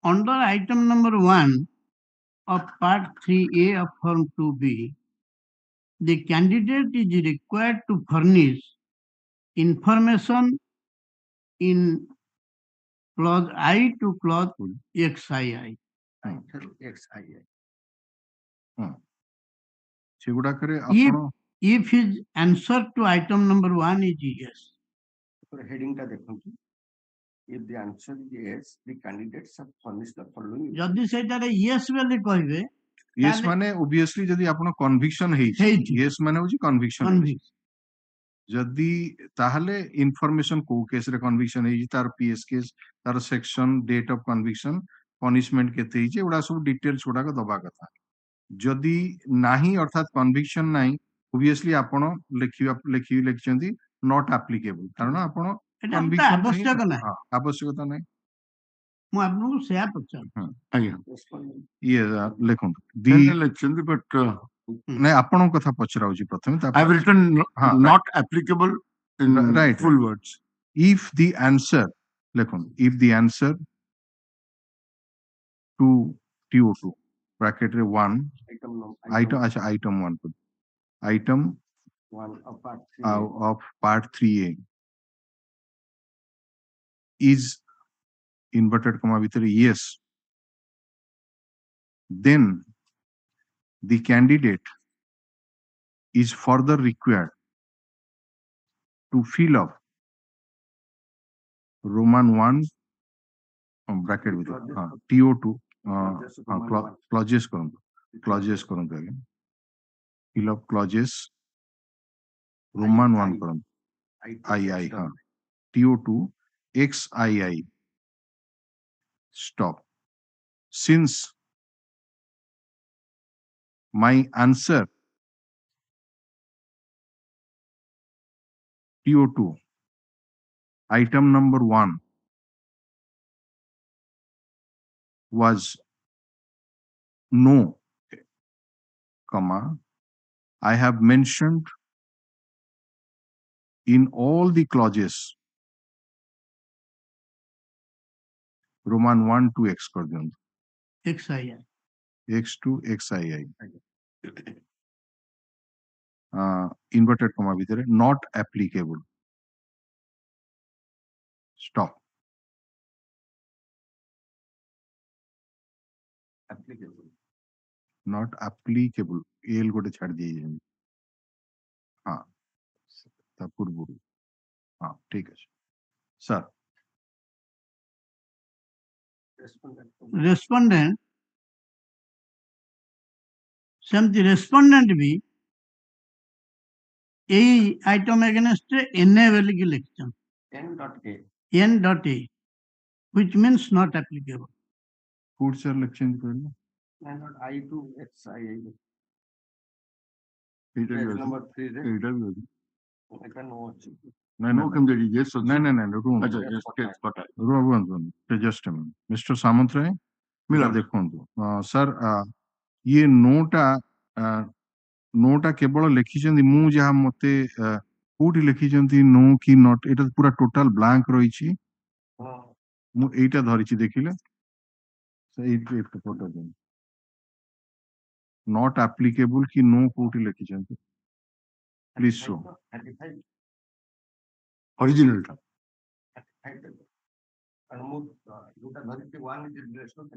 under item number 1 of part 3A of form 2B, the candidate is required to furnish information in clause I to clause XII. XII ସେଗୁଡାକରେ ଆପଣ If his answer to item number 1 is yes, heading ଟା ଦେଖନ୍ତୁ if the answer is yes the candidates have furnished the following ଯଦି ସେଇଟାରେ yes ବୋଲି କହିବେ yes ତାହେଲେ- ମାନେ obviously ଯଦି ଆପଣ conviction ହେଇଛି ହେଇଛି। yes ମାନେ ହଉଛି conviction ହେଇଛି ଯଦି ତାହେଲେ ଇନଫର୍ମେସନ କୋଉ କେସରେ କନଭିକ୍ସନ ହେଇଛି ତାର ପିଏସ୍ କେସ୍ ତାର section date of conviction punishment କେତେ ହେଇଛି ଏଗୁଡା ସବୁ ଡିଟେଲ୍ସ ଗୁଡାକ ଦବା କଥା ଯଦି ନାହିଁ ଅର୍ଥାତ କନଭିକ୍ସନ ନାହିଁ ଓବିୟସଲି ଆପଣ ଲେଖିଛନ୍ତି ନଟ୍ ଆପ୍ଲିକେବଲ କାରଣ ଆପଣ ଏଟା conviction ଆବଶ୍ୟକ ନାହିଁ, ନାହିଁ ହଁ, ଆବଶ୍ୟକତା ନାହିଁ ମୁଁ ଆପଣଙ୍କୁ ସେୟା ପଚାରୁଛି ଆଜ୍ଞା respondent ଇଏ ଲେଖନ୍ତୁ ଦି Then ଲେଖିଛନ୍ତି but ନାଇଁ ଆପଣଙ୍କ କଥା ପଚରା ହଉଛି ପ୍ରଥମେ I have written ହଁ, not applicable in right, full words if the answer ଲେଖନ୍ତୁ if the answer to TO2 bracket ରେ 1 item अच्छा item 1 item 1 of part 3 of part 3A is inverted comma ভিতরে yes then the candidate is further required to fill up Roman 1 bracket ভিতরে TO2 clauses କରନ୍ତୁ ଆଜ୍ଞା fill up clauses Roman 1 କରନ୍ତୁ II ହଁ TO2 XII stop since My answer TO2 item number 1 was no, comma, I have mentioned in all the clauses Roman 1 to X कर दियंतु XII. X2 XII inverted comma भितर not applicable. Stop. applicable. Not applicable. L गोटे छाड़ दिए जाए. हाँ, ता पूर्व. हाँ, ठीक है. Sir. Respondent सेमती रेस्पोंडेंट भी यही आइटम अगेंस्ट एनए वाली की लिखते n.a which means not applicable. Food sir election पहले. not I to XII. Page Page number 3 रे. I can watch it. No, come there. Yes, sir. No. Room. अच्छा, yes, yes, got it. Room. Just a minute. Mr. Samantray. मिला. देखो sir ये NOTA केवल लिखिछन्ती मु जहा मते कोठी लिखिछन्ती नो कि नॉट एटा पूरा टोटल ब्लैंक रहिछि मु एटा धरिछि देखिले से एट फोटो देन नॉट एप्लीकेबल कि नो कोठी लिखिछन्ती प्लीज शो Original टा. and move duta dharithi one is relational.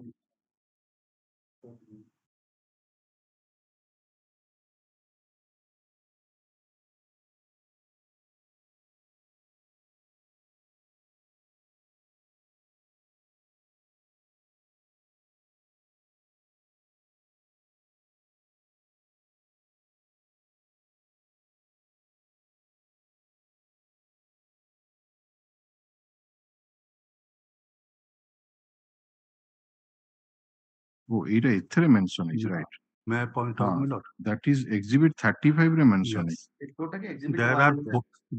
वो एटा एथरे मेंशन इज राइट मैं point out मिला. that is exhibit 35 रे मेंशन Yes. है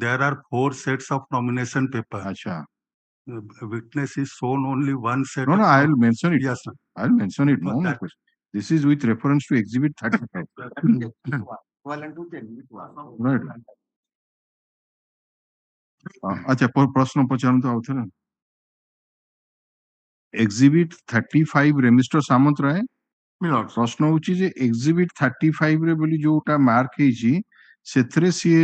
There are 4 sets of nomination paper. अच्छा Witness is shown only one set. no I'll mention it. Yes, sir. I'll mention it. No that- question. This is with reference to exhibit 35. Well and two exhibit one. Right. अच्छा प्रश्न पचारନ୍ତୁ ଆଉ ଥରେ exhibit 35 रे mister Samantaray मिला. प्रश्न होची जे exhibit 35 रे बोली जोटा मार्क हेची सेथरे सिए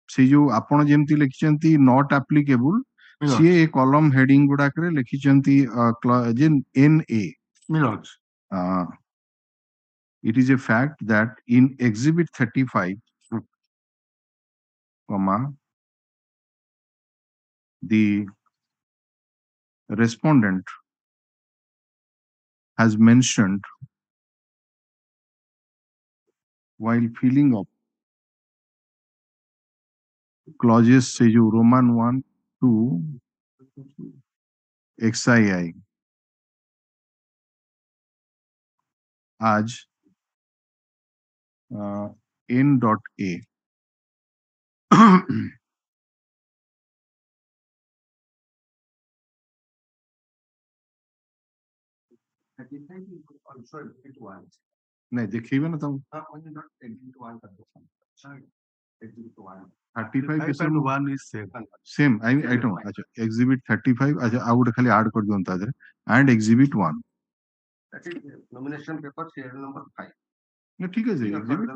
से जो आपण जेमती लिखिचंती नॉट एप्लीकेबल सिए ए कॉलम हेडिंग गुडा करे लिखिचंती जे NA मिला. it is a fact that in exhibit 35 comma the respondent has mentioned while filling up clauses से जो Roman 1 to XII आज N.A Also exhibit one. नहीं देखिए ना तुम Only not exhibit one कर दो. Sorry. Exhibit one. 35 के and 1 is same. same I don't अच्छा exhibit 35 अच्छा I would खाली add कर दूँ तादरे and exhibit 1 That is nomination paper serial number 5. no ठीक है जी exhibit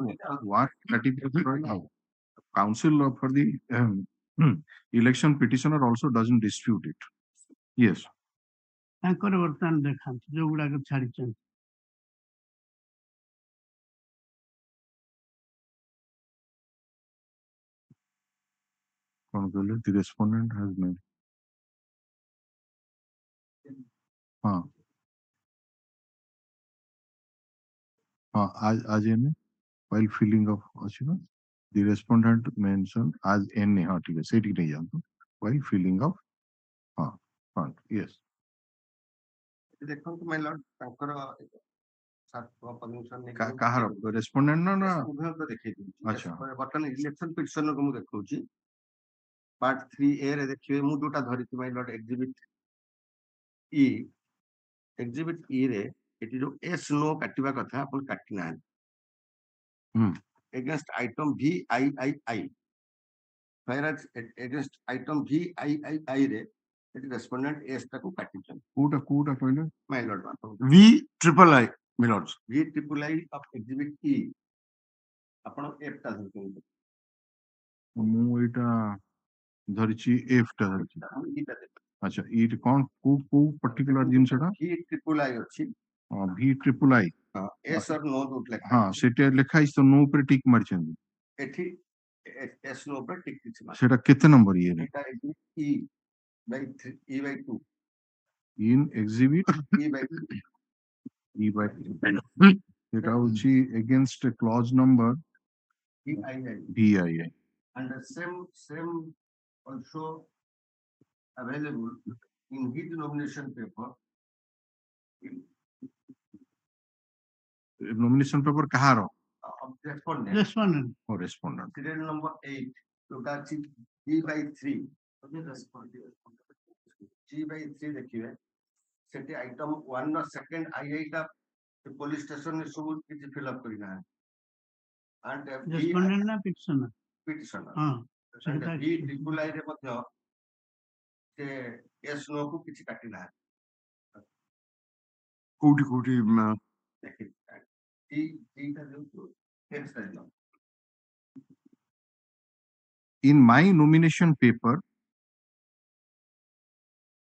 1 35 council for the election petitioner also doesn't dispute it yes ତାଙ୍କର ବର୍ତ୍ତମାନ ଦେଖାନ୍ତୁ ଯୋଉଗୁଡାକ ଛାଡିଛନ୍ତି कौन कहले the respondent has made हाँ आज ये while filling of अच्छी ना the respondent mentioned as N हाँ ठीक है सेट ही नहीं जानता while filling of हाँ yes ଦେଖନ୍ତୁ my lord ତାଙ୍କର permission ନେଇକି କାହାର ରେସ୍ପୋଣ୍ଡେଣ୍ଟ ନା ଉଭୟଙ୍କ ଦେଖେଇ ଦଉଛି। ଆଚ୍ଛା। ବର୍ତ୍ତମାନ ଇଲେକ୍ସନ ପିଟିସନ କୁ ମୁଁ ଦେଖଉଛି। ପାର୍ଟ 3A ରେ ଦେଖିବେ ମୁଁ ଯୋଉଟା ଧରିଛି ମାଇ ଲର୍ଡ ଏକ୍ଜିବିଟ ଇ। ଏକ୍ଜିବିଟ ଇ ରେ ଏଠି ଯୋଉ ଏସ୍ नो କାଟିବା କଥା ଆପଣ କାଟି ନାହାନ୍ତି। Against item VIII whereas against item VIII ରେ ଏଠି ରେସ୍ପୋଣ୍ଡେଣ୍ଟ ଏସ୍ ଟାକୁ କାଟିଛନ୍ତି। କୋଉଟା କହିଲେ? My lord VIII, my lords. VIII of exhibit E ଆପଣ ଏଫ୍ ଟା ଧରୁଛନ୍ତି। ମୁଁ ଏଇଟା ଧରିଛି ଏଫ୍ ଟା ଧରିଛି। ଆଚ୍ଛା ଏଇଟା କଣ କୋଉ ପର୍ଟିକୁଲାର ଜିନିଷଟା? VIII ଅଛି। VIII ଏସ୍ ଅର୍ ନୋ ଯୋଉଠି ଲେଖା ହଁ ହେଇଛି। ସେଟା ଲେଖା ହେଇଛି ତ ନୋ ଉପରେ ଟିକ୍ ମାରିଛନ୍ତି। ଏଠି ଏସ୍ ନୋ ଉପରେ ଟିକ୍ କିଛି ମାର। ସେଟା କେତେ ନମ୍ବର ଇଏରେ? ଏଟା E by 3 E by 2 in exhibit E by 2 E by 2 ସେଟା ହଉଛି against clause number VII and the same also available in his nomination paper. Nomination paper କାହାର? Respondent Respondent. ଓ ରେସ୍ପୋଣ୍ଡେଣ୍ଟ। serial number 8 ଯୋଉଟା ଅଛି G by 3 ଦେଖିବେ ସେଠି item 1 ର second II ଟା police station ରେ ସବୁ କିଛି ଫିଲ୍ ଅପ କରିନାହାନ୍ତି। and Respondent ନା petitioner? ପିଟିସନର ହଁ and ସେଟା VIII ରେ ମଧ୍ୟ ସେ ଏସ୍ ନୋ କୁ କିଛି କାଟି ନାହାନ୍ତି। କୋଉଠି In my nomination paper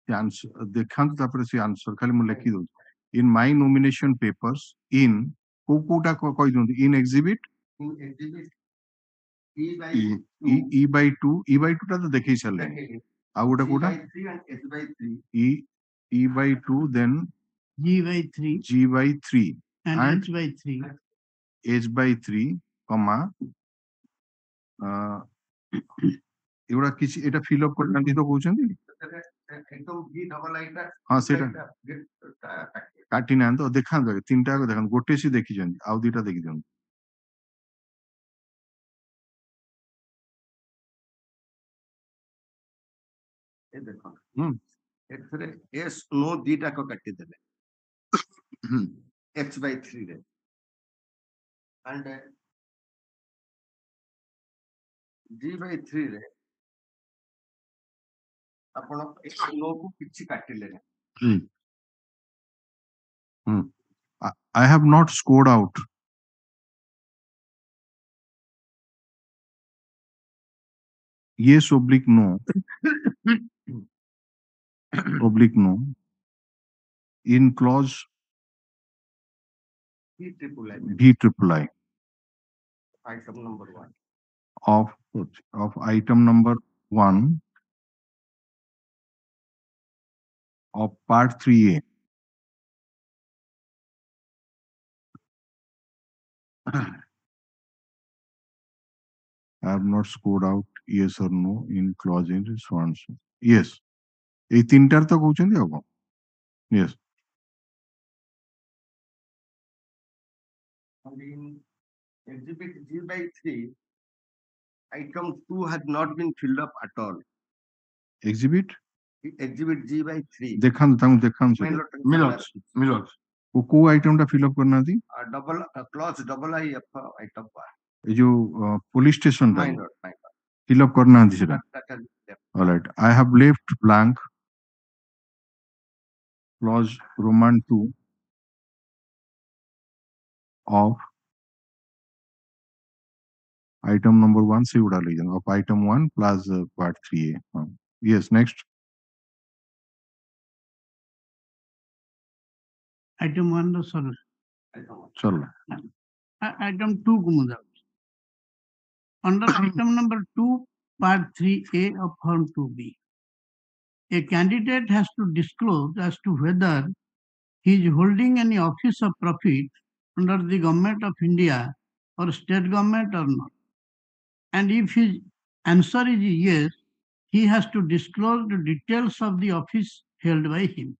ଦେଖାନ୍ତୁ ତାପରେ ସେ ଆନ୍ସର ଖାଲି ମୁଁ ଲେଖି ଦଉଛି। In my nomination papers in କୋଉଟା କହିଦିଅନ୍ତୁ। In exhibit E by 2 ଟା ତ ଦେଖେଇ ସାରିଲେଣି। ଆଉ ଗୋଟେ କୋଉଟା? E by 2 then G by 3 G by 3 and and H by 3. H by 3 କମା ଏଗୁଡା କିଛି ଏଟା ଫିଲ୍ ଅପ କରିନାହାନ୍ତି ତ କହୁଛନ୍ତି। ହଁ ସେଇଟା କାଟି ନାହାନ୍ତି ତ ଦେଖାନ୍ତୁ ଆଗେ ତିନିଟା ଯାକ ଦେଖାନ୍ତୁ। ଗୋଟେ ସେ ଦେଖିଛନ୍ତି ଆଉ ଦିଟା ଦେଖିଦିଅନ୍ତୁ। ଏଥିରେ ଏସ୍ ନୋ ଦିଟାକ କାଟିଦେଲେ H by 3 ରେ and G by 3 ରେ ଆପଣ ଏସ୍ ନୋ କୁ କିଛି କାଟିଲେ ନାହିଁ। I have not scored out. Yes oblique no oblique no in clause VIII item number 1 of item number 1 of part 3A. I have not scored out yes or no in clause in so and so. Yes. এই তিনটার তো কହୁଛନ୍ତି ଆଉ କଣ? Yes. and in exhibit G by 3 item 2 had not been filled up at all. Exhibit G by 3 ଦେଖାନ୍ତୁ ତାଙ୍କୁ ଦେଖାନ୍ତୁ ସେଟା। Milords. କୋଉ ଆଇଟମ ଟା ଫିଲ୍ ଅପ କରିନାହାନ୍ତି? double clause double I F item 1 ଏ ଯୋଉ ପୋଲିସ ଷ୍ଟେସନ ଟା minor ଫିଲ୍ ଅପ କରିନାହାନ୍ତି ସେଟା। Alright, I have left blank clause Roman 2 of item number 1 से उड़ा लीजिए of item 1 plus part 3A. Yes, next. Item 1 ର ସରିଲା। चलो Item 2 କୁ ମୁଁ ଯାଉଛି। Under item number 2 part 3A of form 2B, a candidate has to disclose as to whether he is holding any office of profit under the government of India or state government or not. And if his answer is yes, he has to disclose the details of the office held by him.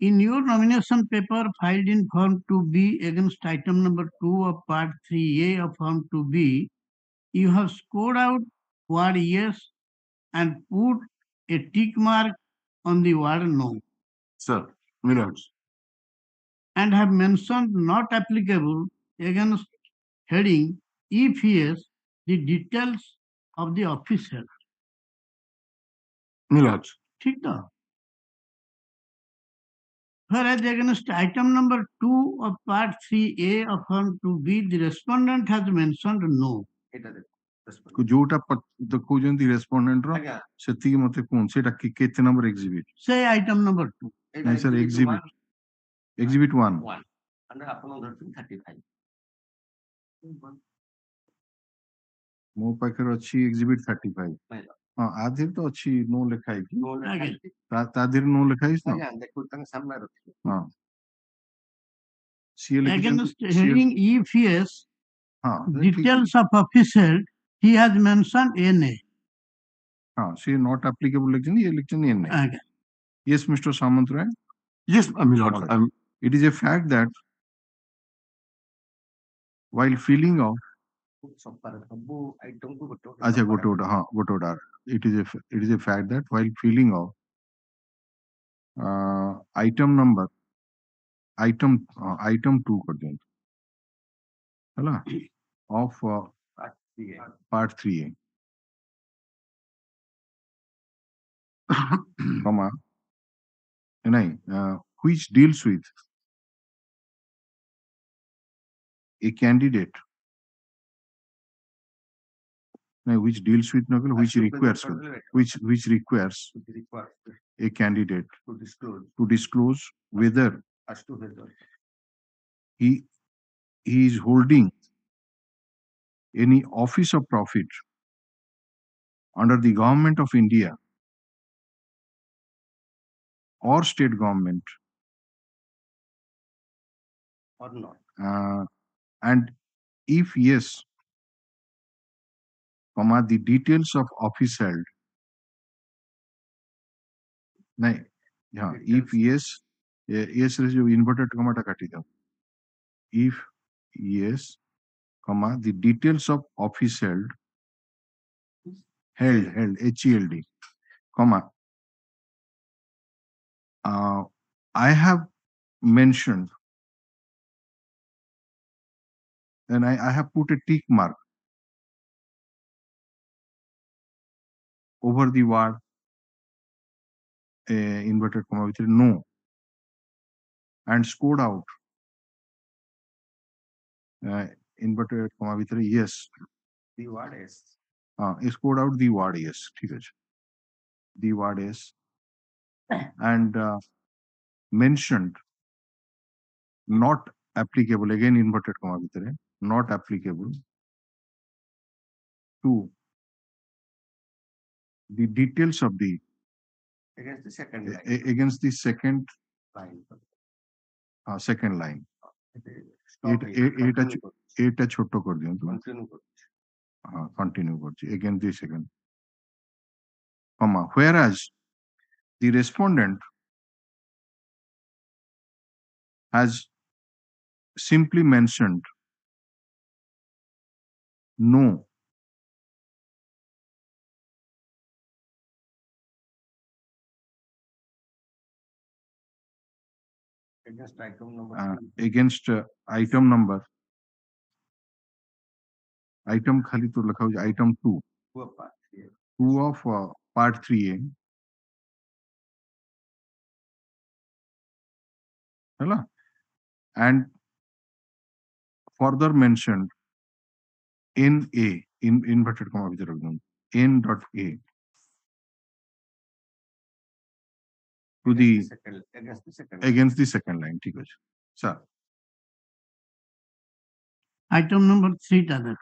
In your nomination paper filed in Form 2B against item number 2 of Part 3A of Form 2B, you have scored out word yes and put a tick mark on the word no, Sir, Millards. and have mentioned not applicable against heading if yes, the details of the officer. Millards. ठीक ना? Whereas against item number 2 of Part 3A of Form 2B, the respondent has mentioned no. ଏଇଟା ଦେଖ respond. ଯୋଉଟା ଦେଖଉଛନ୍ତି ରେସ୍ପଣ୍ଡେଣ୍ଟ ର ଆଜ୍ଞା ସେତିକି ମତେ କୁହନ୍ତୁ ସେଇଟା କେତେ ନମ୍ବର ଏକ୍ସିବିଟ୍? Say item number 2. ଏଇଟା ନାଇଁ ସାର୍ exhibit ଏକ୍ସିବିଟ୍ 1 1 under ଆପଣଙ୍କୁ ଧରିଛନ୍ତି 35 ମୋ ପାଖରେ ଅଛି ଏକ୍ସିବିଟ୍ 35 ନାଇଁ ହଁ ଆ ଦେହରେ ତ ଅଛି ନୋ ଲେଖା ହେଇଛି no ଲେଖା ଆଜ୍ଞା। ହେଇଛି। ତା ଦେହରେ ନୋ ଲେଖା ହେଇଛି ତ ଆଜ୍ଞା ଦେଖୁ ତାଙ୍କ ସାମ୍ନାରେ ରଖିବେ ହଁ ସିଏ Against ଲେଖିଛନ୍ତି ସିଏ heading if yes, ହଁ ଠିକ details of officer, he has mentioned NA. ହଁ ସିଏ ନଟ୍ ଆପ୍ଲିକେବୁଲ ଲେଖିଛନ୍ତି ଇଏ ଲେଖିଛନ୍ତି ଏନ୍ ଆଜ୍ଞା। Yes mister Samantaray Yes, Millards. Alright. It is a fact that while filling of ସପାରେ ସବୁ ଆଇଟମକୁ ଗୋଟେ ଗୋଟେ acha separate gote ha gote it is a fact that while filling of item number item 2 कर दें है of part 3A comma which deals with a candidate which deals with which requires a candidate to disclose whether as to whether he is holding any office of profit under the government of India or state government or not. And if yes, comma the details of office held. नहीं, हाँ, if yes, yes is जो inverted comma टा काटी दो. If yes, comma the details of office held, HELD, comma I have mentioned and I have put a tick mark over the word inverted comma with no and scored out inverted comma with yes. The word is Scored out the word yes. ठीक है. The word yes and mentioned not applicable again inverted comma with not applicable to the details of the against the second line. Against the second line. second line. এটা ছোট করে দিন তো continue করছি against the second comma whereas the respondent has simply mentioned no Against item number against item number item खाली तो लिखा हुआ item 2 of part 3A है and further mentioned in A in inverted comma भीतर रख दूँ n dot A to the against the second line ठीक है sir. Item number 3 tada.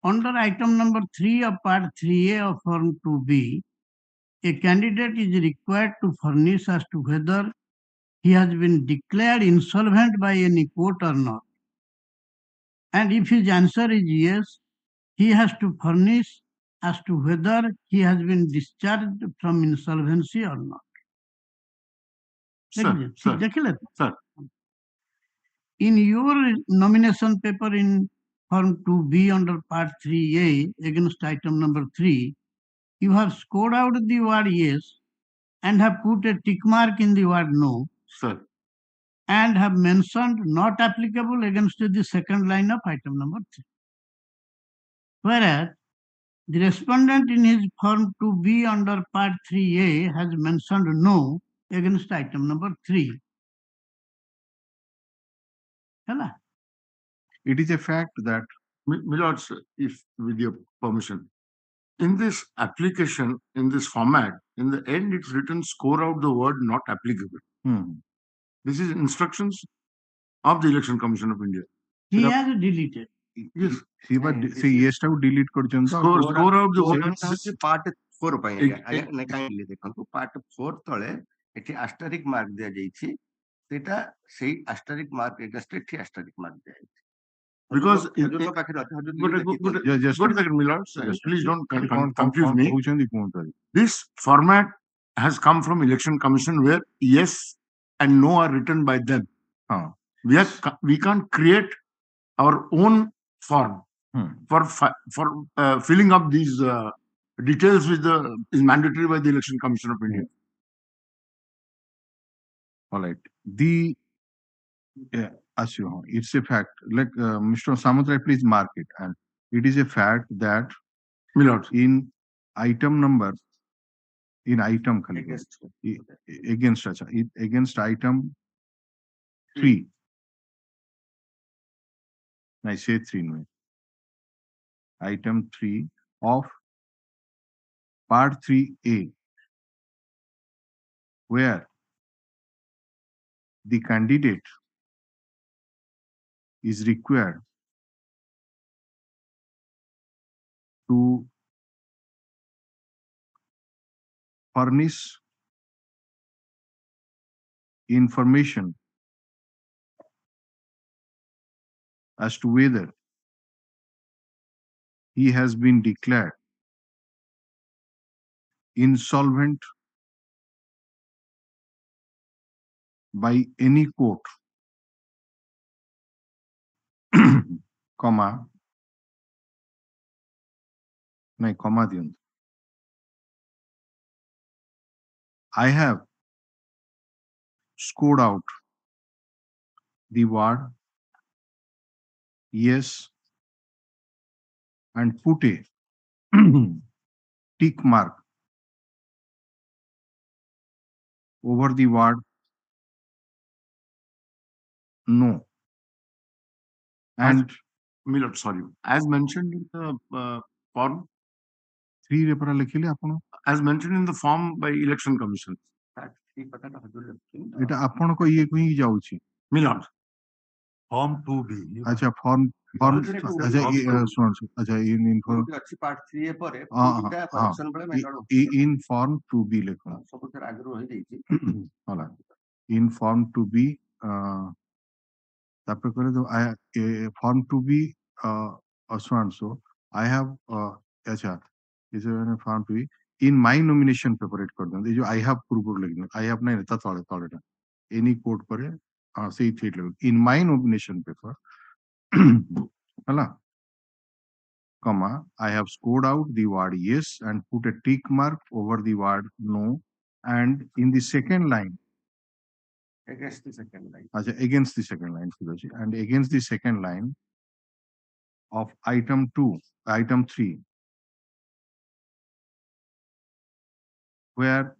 Under item number 3 of Part 3A of Form 2B, a candidate is required to furnish as to whether he has been declared insolvent by any court or not. And if his answer is yes, he has to furnish as to whether he has been discharged from insolvency or not. Sir, sir, sir. In your nomination paper in Form 2B under Part 3A against item number 3, you have scored out the word yes and have put a tick mark in the word no. Sir. And have mentioned not applicable against the second line of item number 3. Whereas the respondent in his Form 2B under Part 3A has mentioned no against item number 3. Hello? It is a fact that, Milord, if with your permission, in this application, in this format, in the end, it's written score out the word not applicable. This is instructions of the Election Commission of India. He has deleted. Yes. ସେ yes ଟାକୁ delete କରିଛନ୍ତି ତ Score out the word. Part 4 ପାଇଁ ଆଜ୍ଞା କାହିଁକି ଦେଖନ୍ତୁ Part 4 ତଳେ ଏଠି asterisk mark ଦିଆଯାଇଛି, ସେଟା ସେଇ asterisk mark against ଏଠି asterisk mark ଦିଆଯାଇଛି. Because ହଜୁରଙ୍କ ପାଖରେ ଅଛି, just a second, Milord. Please don't confuse me. କହୁଛନ୍ତି କୁହନ୍ତୁ। This format has come from Election Commission where yes and no are written by them. We can't create our own form for filling up these details which is mandatory by the Election Commission of India. All right. It's a fact. Like Mr. Samantray, please mark it. And it is a fact that Milord, in item number, against item 3. I say 3 no. Item 3 of Part 3A, where the candidate is required to furnish information as to whether he has been declared insolvent by any court, comma, दियंतु. I have scored out the word yes and put a tick mark over the word no. And Milord, sorry, as mentioned in the form 3 ରେ ପରା ଲେଖିଲେ ଆପଣ, as mentioned in the form by Election Commission. ଏଟା ଆପଣଙ୍କ ଇଏକୁ ହିଁ ଯାଉଛି। Milord, Form 2B. अच्छा form अच्छा ଶୁଣନ୍ତୁ, अच्छा in form ଅଛି Part 3A ପରେ correction ବେଳେ in form 2B ଲେଖ, ସବୁଥିରେ ଆଗରୁ ରହିଯାଇଛି। ହେଲା, in form 2B ତାପରେ କହିଲେ form 2B ଶୁଣନ୍ତୁ, I have अच्छा is form 2B in my nomination paper it कर दिया, जो I have पूर्वରୁ लिखना, I have नहीं रहता तଳେ any court ପରେ ସେଇ ଥିରେ in my nomination paper ହେଲା, comma, I have scored out the word yes and put a tick mark over the word no, and in the second line against the second line, against the second line, and against the second line of item 3, where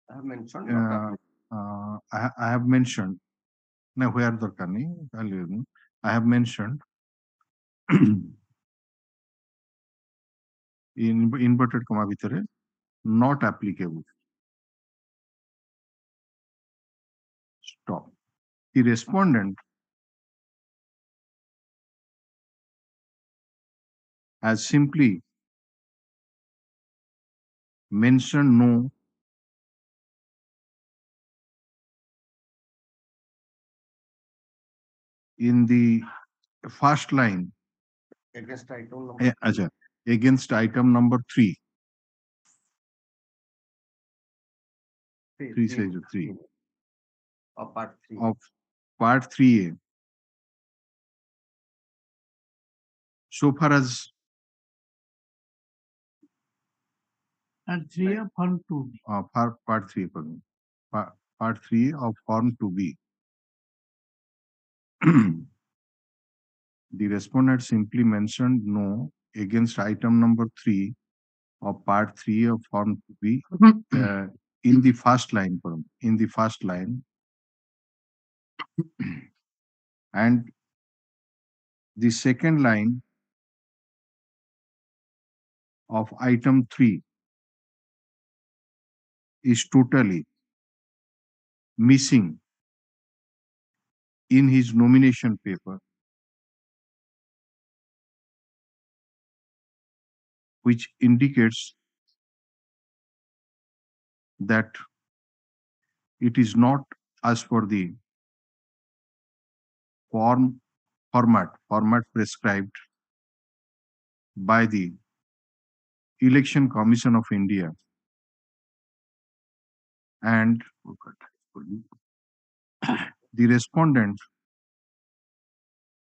I have mentioned I have mentioned now where দরকার নেই, I have mentioned in inverted comma ভিতরে not applicable. Stop. The respondent has simply mentioned no in the first line against item number अच्छा, against item number 3. Three says 3 of part 3. of part 3A. So far as Part 3 of Form 2B. part 3 पर part 3 of form 2B. The respondent simply mentioned no against item number 3 of part 3 of form 2B in the first line, and the second line of item 3 is totally missing in his nomination paper, which indicates that it is not as per the format prescribed by the Election Commission of India, and the respondent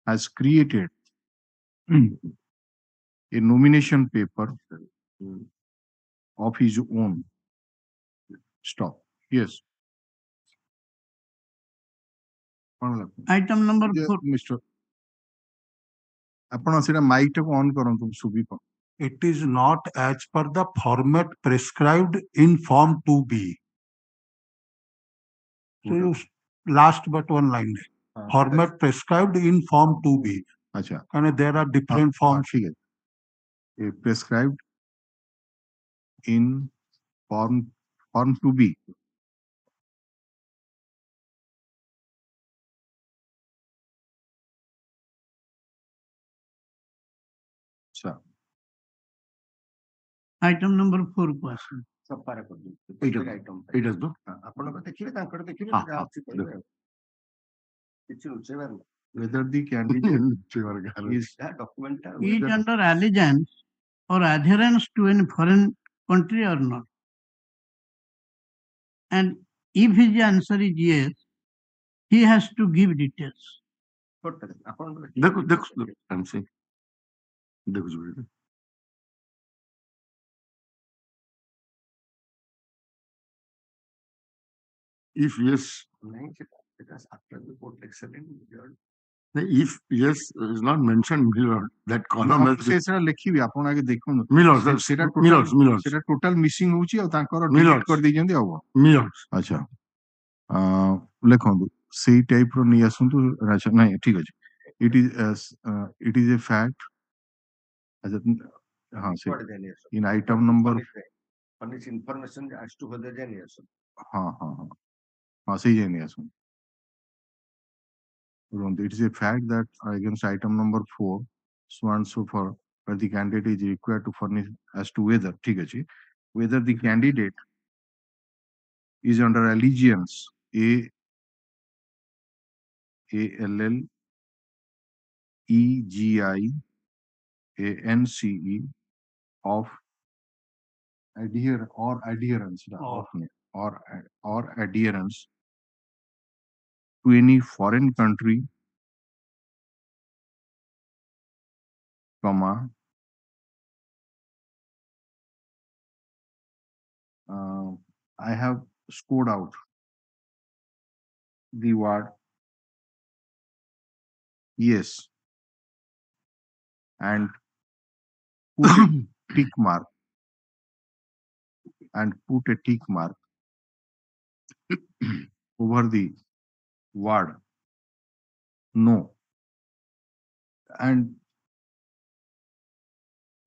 has created a nomination paper of his own. Stop. Yes. Item number 4. Mr. ଆପଣ ସେଇଟା Mike ଟାକୁ on କରନ୍ତୁ ସୁବିପ। It is not as per the format prescribed in Form 2B. So you last but one line. Format prescribed in Form 2B. अच्छा, And there are different forms. ठीक है, prescribed in form 2B. अच्छा, Item number 4 question. ସଫାରେ କରିଦେବି ଏଇଟା item ଏଇଟା ତ ଆପଣଙ୍କ ଦେଖିବେ ତାଙ୍କର ଦେଖିବେ ହଁ, ଯାହା ହଁ, ଅଛି କହିବେ ଆଉ। କିଛି ଲୁଚେଇବାର ନାହିଁ whether the candidate is ଯାହା ଡକୁମେଣ୍ଟ ଟା Is under allegiance or adherence to any foreign country or not? And if his answer is yes, he has to give details. ଆପଣଙ୍କର ଦେଖୁ ଦେଖୁ ଦେଖୁଛୁ if yes, ନାହିଁ ସେଟା after the court excellent if yes is not mentioned below that column has been ସେଇଟା ଲେଖିବି, ଆପଣ ଆଗେ ଦେଖନ୍ତୁ। Millers, ସେଇଟା Millers. ସେଇଟା ଟୋଟାଲ ମିସିଂ ହଉଛି ଆଉ ତାଙ୍କର Millers. ଡିଲିଟ କରିଦେଇଛନ୍ତି ଆଉ। Millers. ଆଚ୍ଛା, ଲେଖନ୍ତୁ ସେଇ ଟାଇପ ର ନେଇ ଆସନ୍ତୁ। ଆଚ୍ଛା, ନାଇଁ ଠିକ ଅଛି। it is a fact। ଆଚ୍ଛା, ହଁ ସେ in item number information as to whether they need us ହଁ ହଁ ହଁ ହଁ ସେଇ ଯାଇ ନେଇ ଆସନ୍ତୁ। It is a fact that against item number 4, so and so forth, where the candidate is required to furnish as to whether, ठीक है जी, whether the candidate is under allegiance, ALLEGIANCE of adherence or adherence to any foreign country, comma, I have scored out the word yes and put a tick mark over the word no, and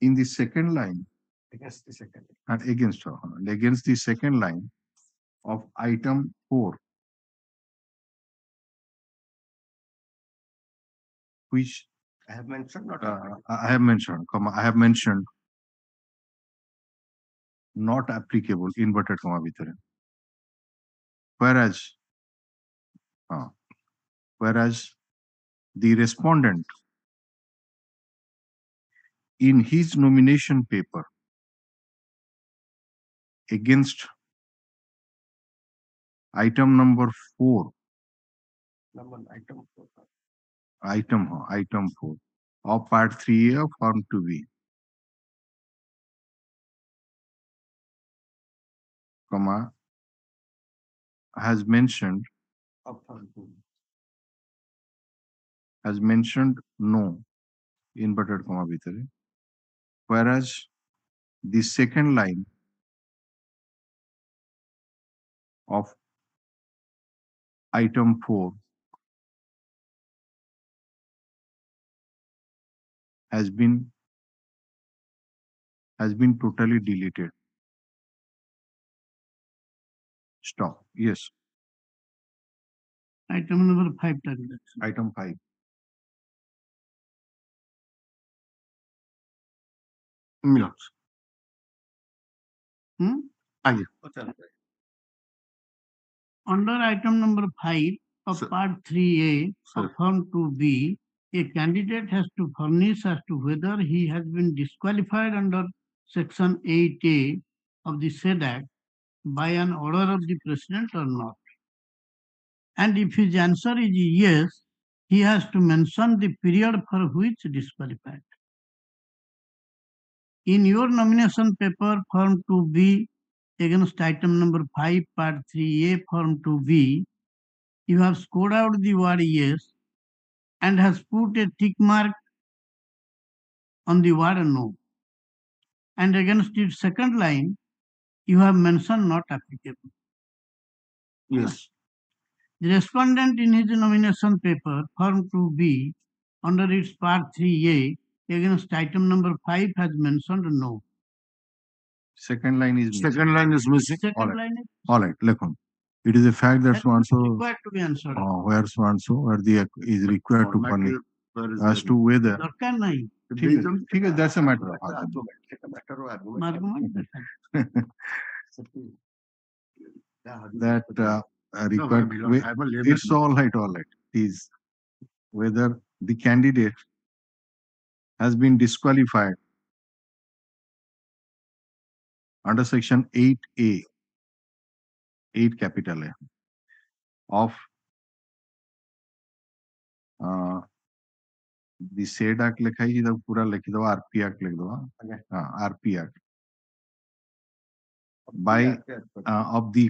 in the second line against the second and against the second line of item 4, which I have mentioned not I have mentioned not applicable inverted comma ভিতরে, whereas the respondent in his nomination paper against item number 4, item 4 of part 3A of form 2B, comma, has mentioned no, inverted comma bhitare, whereas the second line of item 4 has been totally deleted. Stop. Yes. Item number 5 target. Item 5. Millards. Under item number 5 of Sir. part 3A of Sir. form 2B, a candidate has to furnish as to whether he has been disqualified under section 8A of the said act by an order of the president or not. And if his answer is yes, he has to mention the period for which disqualified. In your nomination paper form 2B against item number 5 part 3A form 2B, you have scored out the word yes and has put a tick mark on the word no. And against its second line, you have mentioned not applicable. Yes. The respondent in his nomination paper form 2B under its part 3A against item number 5 has mentioned no. Second line is missing. Second line is missing. Second All right. line is All right. Lekon. It is a fact that so and so required to be answered. where so and so where the is required to furnish as to whether. দরকার নাই ठीक है, that's a matter of argument. argument That required. It's all right. Is whether the candidate has been disqualified under section 8A, 8 capital A of the said act लिखा है इधर पूरा लिख दो RP Act लिख दो RP Act by of the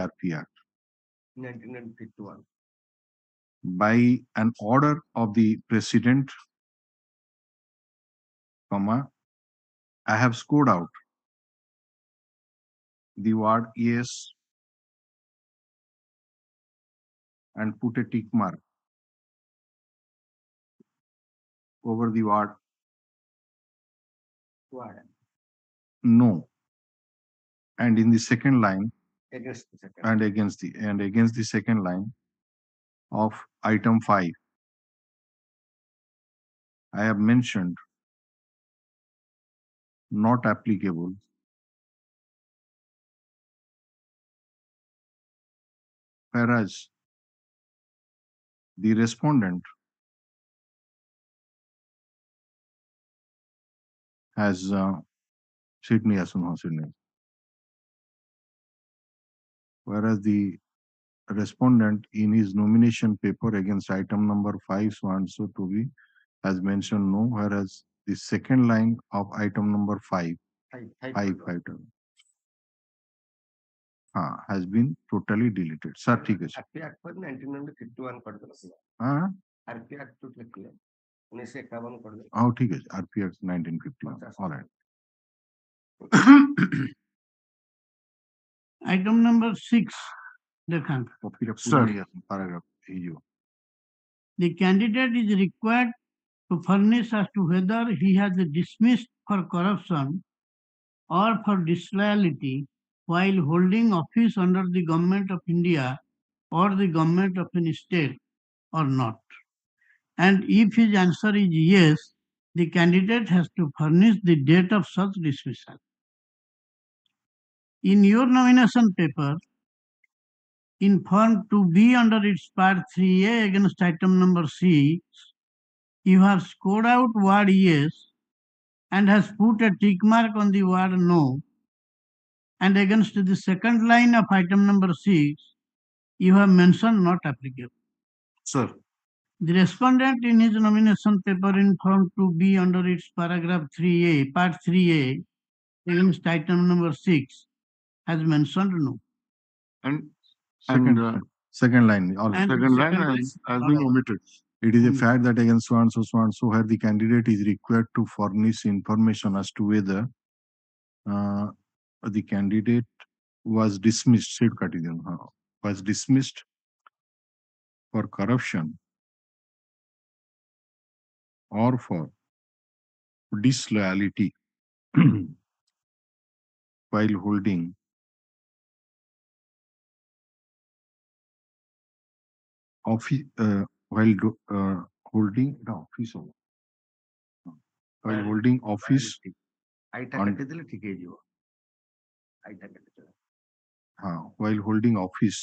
RP Act 1951 by an order of the president, comma, I have scored out the word yes and put a tick mark over the word no, and in the second line against the second. and against the second line of item 5, I have mentioned not applicable whereas the respondent has Sydney. Whereas the respondent in his nomination paper against item number 5 so and so to be has mentioned no, whereas the second line of item number 5 has been totally deleted. Sir, ठीक है. RP Act पर 1951 कर दो. हाँ. RP Act तो लिख ले. 1951 कर दो. हाँ, ठीक है. RP Act 1951. All right. item number 6 देखें. Sir, paragraph. The candidate is required to furnish as to whether he has dismissed for corruption or for disloyalty while holding office under the government of India or the government of any state or not. And if his answer is yes, the candidate has to furnish the date of such dismissal. In your nomination paper, in form 2B under its part 3A against item number 6, you have scored out word yes and has put a tick mark on the word no, and against the second line of item number 6, you have mentioned not applicable. Sir, The respondent in his nomination paper in Form 2B under its paragraph 3A, part 3A, against item number 6, has mentioned no. and Second, and second line. All And second line second has been omitted. It is a fact that against so and so where the candidate is required to furnish information as to whether the candidate was dismissed, was dismissed for corruption or for disloyalty while holding office, holding the office of, while holding office আইটা on- কেটে দিলে ঠিক হয়ে যাব আইটা কেটে দিলে while holding office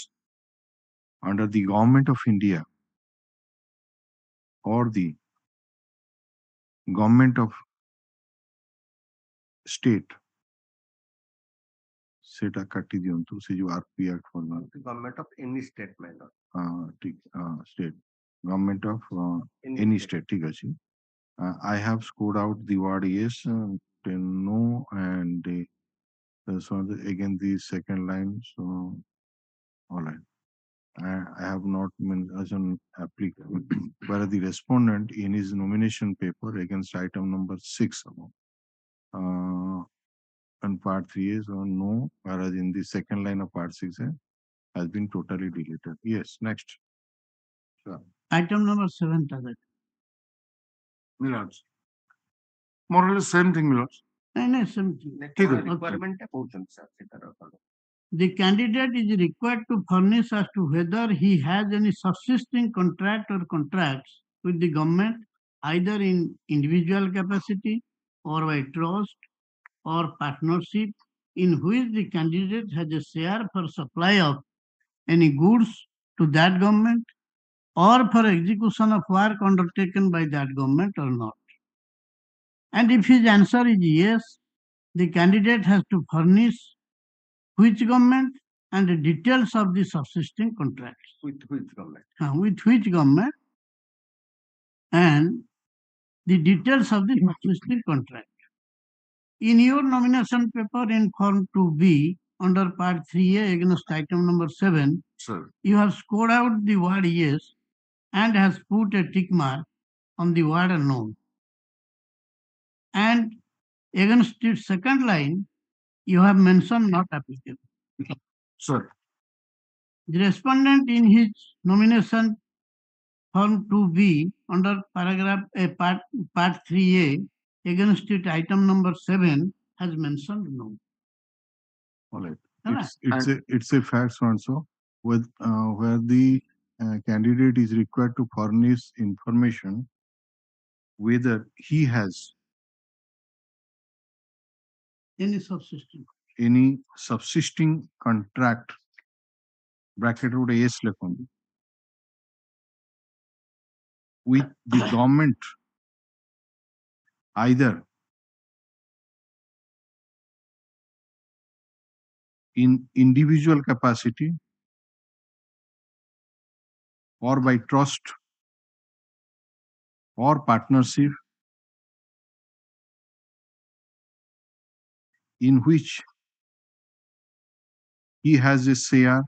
under the government of India or the government of state, সেটা কাটি দিয়ন্তু ସେ ଯୋଉ RP Act formula government of any state minor ঠিক state government of any state ঠিক আছে I have scored out the word yes no and so again the second line, so all right. I have not as an applicant, whereas the respondent in his nomination paper against item number 6 and part 3 is no, whereas in the second line of part 6 has been totally deleted. Yes, next. Sure. item number 7 target. Millards. More or less same thing, Millards. No, something. ঠিক আছে। রিকোয়ারমেন্টে পৌঁছন sir সেটার ব্যাপারে The candidate is required to furnish as to whether he has any subsisting contract or contracts with the government, either in individual capacity or by trust or partnership, in which the candidate has a share for supply of any goods to that government or for execution of work undertaken by that government or not. And if his answer is yes, the candidate has to furnish which government and the details of the subsisting contracts. With government With which government and the details of the subsisting contract. In your nomination paper in Form 2B under Part 3A against item number 7, Sir, you have scored out the word yes and has put a tick mark on the word no. And against its second line, you have mentioned not applicable. sir, The respondent in his nomination Form 2B under paragraph part 3A against it item number 7 has mentioned no. All right. Correct. It's a fact so and so with where the candidate is required to furnish information whether he has Any subsisting. any subsisting contract bracket road yes লেখুন with the government, either in individual capacity or by trust or partnership, in which he has a share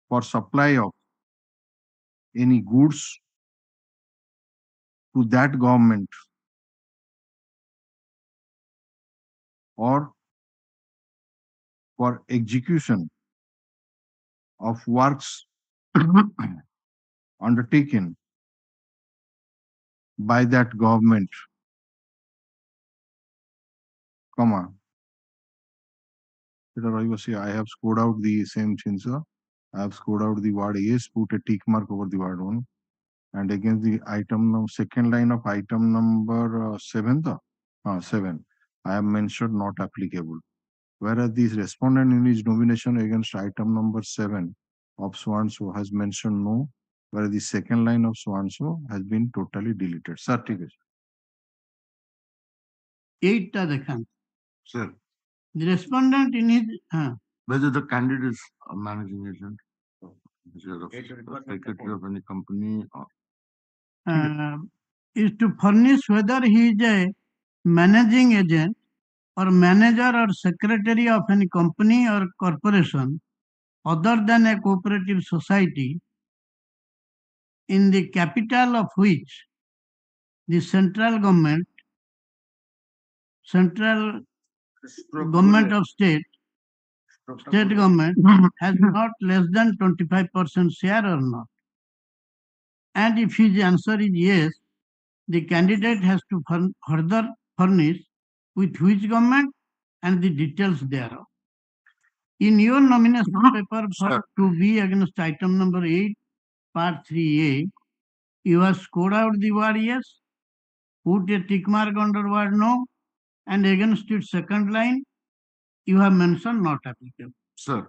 for supply of any goods to that government or for execution of works undertaken by that government, comma. I have scored out the same thing, sir. I have scored out the word yes, put a tick mark over the word on. And against the item second line of item number 7, 7, I have mentioned not applicable. Whereas this respondent in his nomination against item number 7 of so and so has mentioned no, whereas the second line of so and so has been totally deleted. Sir, ঠিক আছে। 8 টা দেখান। Sir, The respondent in his whether the candidate is a managing agent, Secretary secretary of any company, or is to furnish whether he is a managing agent or manager or secretary of any company or corporation other than a cooperative society in the capital of which the central government of state government has not less than 25% share or not. And if his answer is yes, the candidate has to further furnish with which government and the details thereof. In your nomination paper for Sir. 2B against item number 8, part 3A, you have scored out the word yes, put a tick mark under word no, and against its second line, you have mentioned not applicable. sir,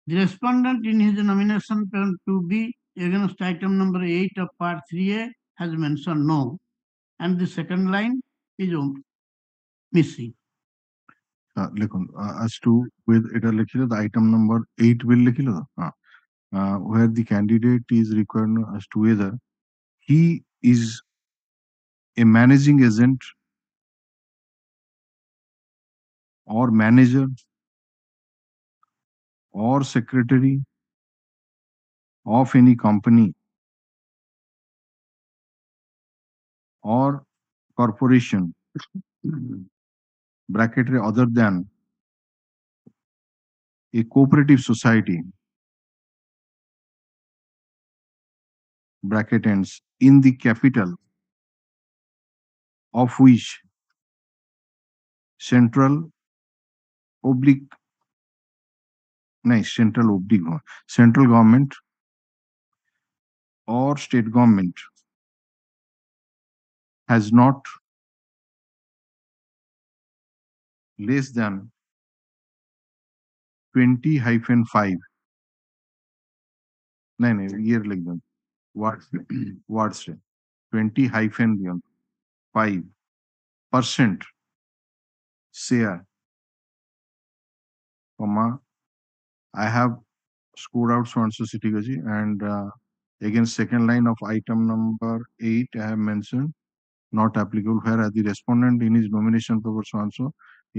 The respondent in his nomination paper 2B against item number 8 of part 3A has mentioned no, and the second line is missing. লিখুন as to with এটা লিখিলে the item number 8 will লিখিলে where the candidate is required as to whether he is a managing agent or manager or secretary of any company or corporation bracket other than a cooperative society bracket ends in the capital of which central government or state government has not less than 20-5 year like them words 20-5% share comma I have scored out so and so city and again second line of item number 8 I have mentioned not applicable, whereas the respondent in his nomination paper so and so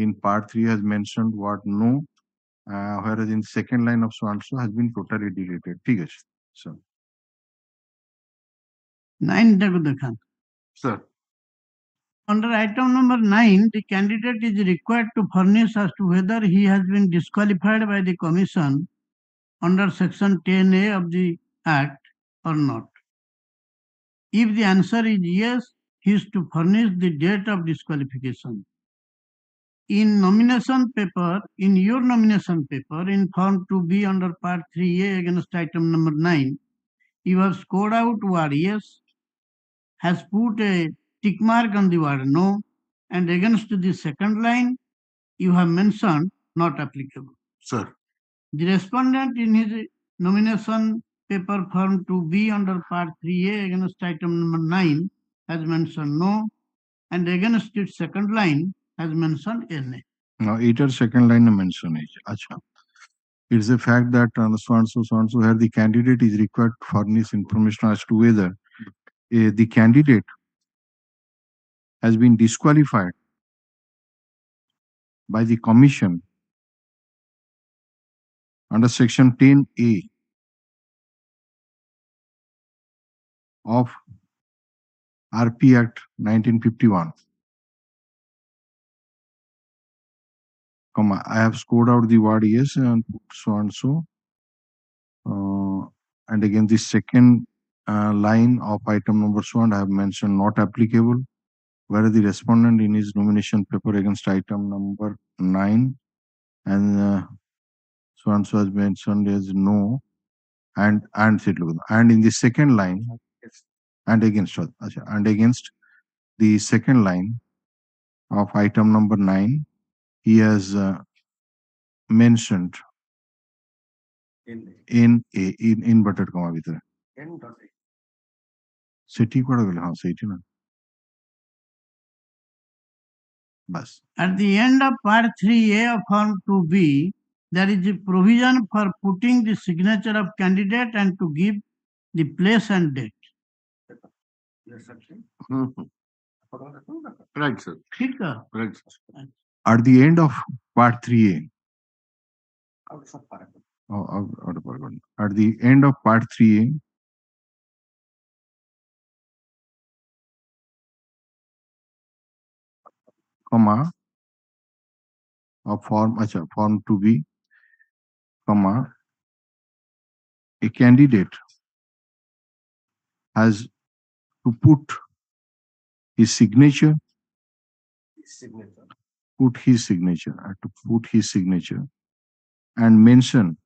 in part 3 has mentioned what no, whereas in second line of so and so has been totally deleted. ঠিক আছে so 9 টাকে দেখান। sir, Under item number 9, the candidate is required to furnish as to whether he has been disqualified by the commission under section 10A of the Act or not. If the answer is yes, he is to furnish the date of disqualification. In your nomination paper, in form 2B under part 3A against item number 9, you have scored out word yes, has put a tick mark on the word no, and against the second line, you have mentioned not applicable. sir, The respondent in his nomination paper form 2B under part 3A against item number 9 has mentioned no, and against its second line has mentioned NA. now either second line mention is acha it's a fact that so and so where the candidate is required to furnish information as to whether the candidate has been disqualified by the commission under section 10A of RP Act 1951, comma, I have scored out the word yes and so and so. And again, the second line of item number 1 I have mentioned not applicable, whereas the respondent in his nomination paper against item number 9 and so and so has mentioned as no and in the second line and against the second line of item number 9 he has mentioned in inverted comma ভিতরে সে ঠিক করে গেল হ্যাঁ সেইটি না बस At the end of part 3A of form 2B, there is a provision for putting the signature of candidate and to give the place and date. Yes, actually. Mhm. Right, sir. ठीक है? Right, sir. at the end of part 3A. Out of paragraph. Out of paragraph. At the end of part 3A, comma, of form 2B, comma, a candidate has to put his signature, Signature. to put his signature and mention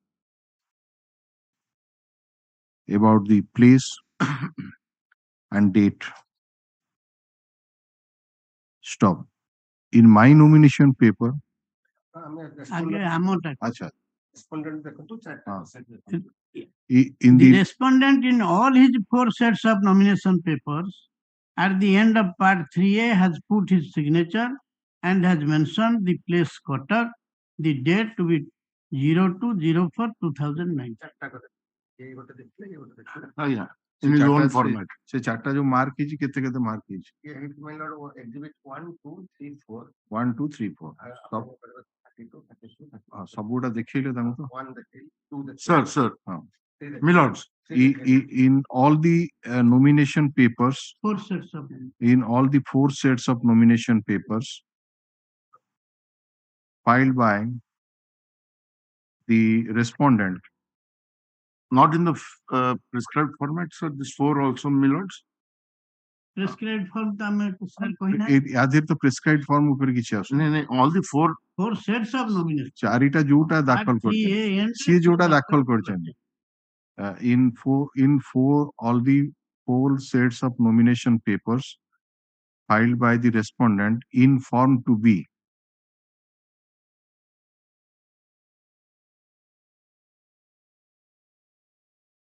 about the place and date. Stop. In my nomination paper, आगे amount. acha, Respondent देखो तो हाँ. चार in The the respondent in all his 4 sets of nomination papers at the end of part 3A has put his signature and has mentioned the place Kotak, the date to be 02/04/2009. चारटा करे ये गोटे देखले ये गोटे देखले Oh, yeah. In his own format. से चार्टा जो mark कीजिए केते मार्क कीजिए ये हिट माय लॉर्ड एग्जिबिट 1 2 3 4 1 2 3 4 सब 32 32 हाँ सबूटा देखिए तांको तो 1 देखिए 2 देखिए Sir, sir. हाँ. My lords. In all the nomination papers, 4 sets of in all the 4 sets of nomination papers filed by the respondent, Not in the prescribed format, sir. This 4 also, my lords. prescribed form तो हमें sir कोई ना आधे तो prescribe form ऊपर किछि आसु No, all the 4. 4 sets of nomination. चारिटा जोटा दाखल Part 3A करछन and सी जोटा दाखल करछन in four all the 4 sets of nomination papers filed by the respondent in form to be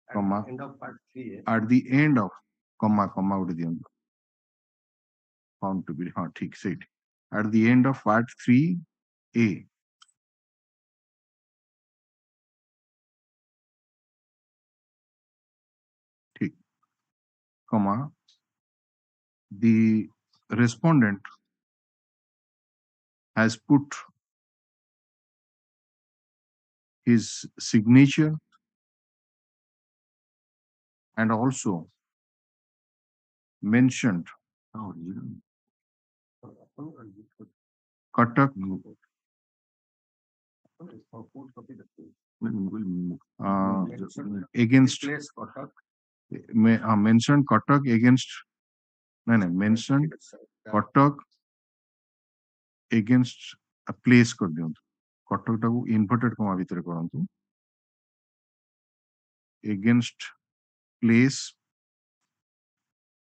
comma end of part 3 at the end of comma उड़ दियंतु found to be हाँ ठीक सही at the end of part 3A ठीक comma the respondent has put his signature and also mentioned Oh, Katak against place Kotak mentioned Katak against mentioned Katak against a place कर दियंतु Katak टाକୁ inverted comma भितर करंतु against place